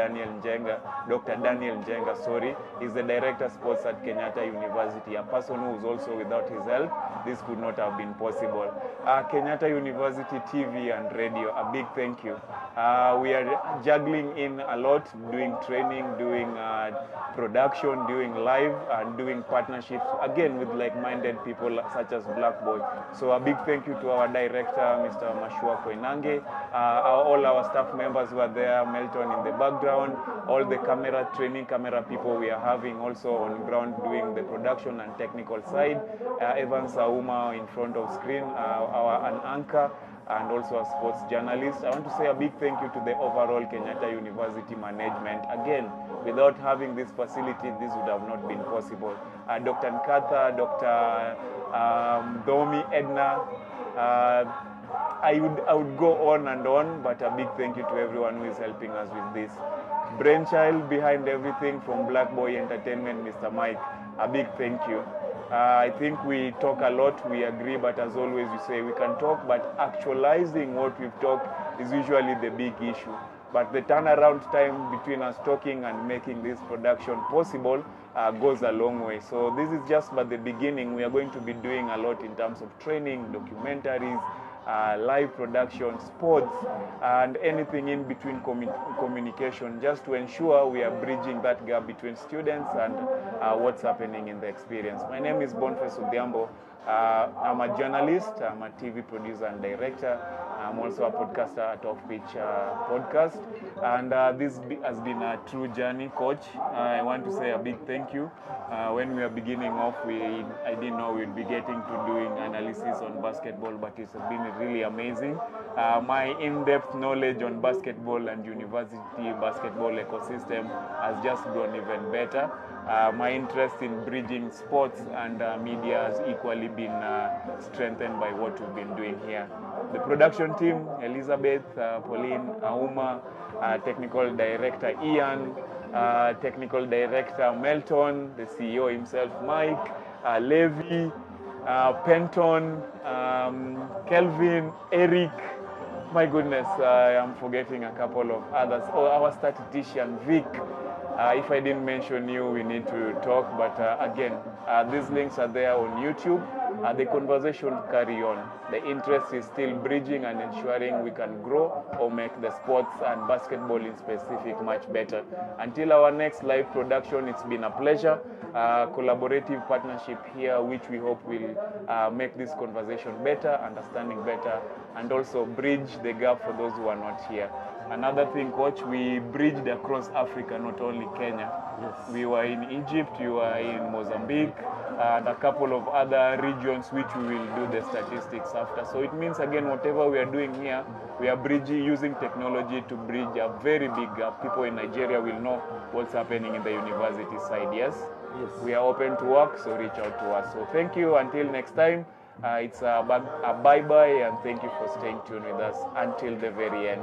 Dr. Daniel Njenga, sorry. He's the Director of Sports at Kenyatta University, a person who is also without his help, this could not have been possible. Kenyatta University TV and radio, a big thank you. We are juggling in a lot, doing training, doing production, doing live, and doing partnerships, again, with like-minded people such as Black Boy. So a big thank you to our director, Mr. Mashua Koinange, all our staff members who are there, Melton in the background, all the training camera people we are having also on ground doing the production and technical side, Evans Auma in front of screen, an anchor, and also a sports journalist. I want to say a big thank you to the overall Kenyatta University management. Again, without having this facility, this would have not been possible. Dr. Nkatha, Dr. Domi, Edna, I would go on and on, but a big thank you to everyone who is helping us with this. Brainchild behind everything from Black Boy Entertainment, Mr. Mike, a big thank you. I think we talk a lot, we agree, but as always we say we can talk, but actualizing what we've talked is usually the big issue. But the turnaround time between us talking and making this production possible goes a long way. So this is just but the beginning. We are going to be doing a lot in terms of training, documentaries, live production, sports, and anything in between communication, just to ensure we are bridging that gap between students and what's happening in the experience. My name is Boniface Odhiambo. I'm a journalist, I'm a TV producer and director. I'm also a podcaster at Off Pitch Podcast. And this has been a true journey, Coach. I want to say a big thank you. When we were beginning off, I didn't know we'd be getting to doing analysis on basketball, but it's been really amazing. My in-depth knowledge on basketball and university basketball ecosystem has just grown even better. My interest in bridging sports and media has equally been strengthened by what we've been doing here. The production team, Elizabeth, Pauline, Auma, technical director Ian, technical director Melton, the CEO himself Mike, Levi, Penton, Kelvin, Eric. My goodness, I am forgetting a couple of others. Oh, our statistician Vic. If I didn't mention you, we need to talk. But again, these links are there on YouTube. The conversation carry on. The interest is still bridging and ensuring we can grow or make the sports and basketball in specific much better. Until our next live production, it's been a pleasure. Collaborative partnership here, which we hope will make this conversation better, understanding better, and also bridge the gap for those who are not here. Another thing, Coach, we bridged across Africa, not only Kenya. Yes. We were in Egypt, we were in Mozambique, and a couple of other regions which we will do the statistics after. So it means, again, whatever we are doing here, we are bridging, using technology to bridge a very big gap. People in Nigeria will know what's happening in the university side, yes? Yes. We are open to work, so reach out to us. So thank you, until next time. It's a bye-bye, and thank you for staying tuned with us until the very end.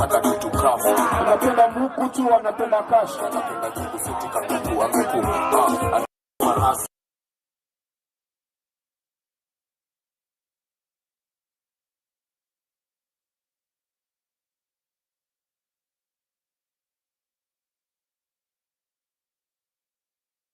Hata kitu kafu. Anapenda mkuchu, anapenda cash. Anapenda kitu fiti kama kuku.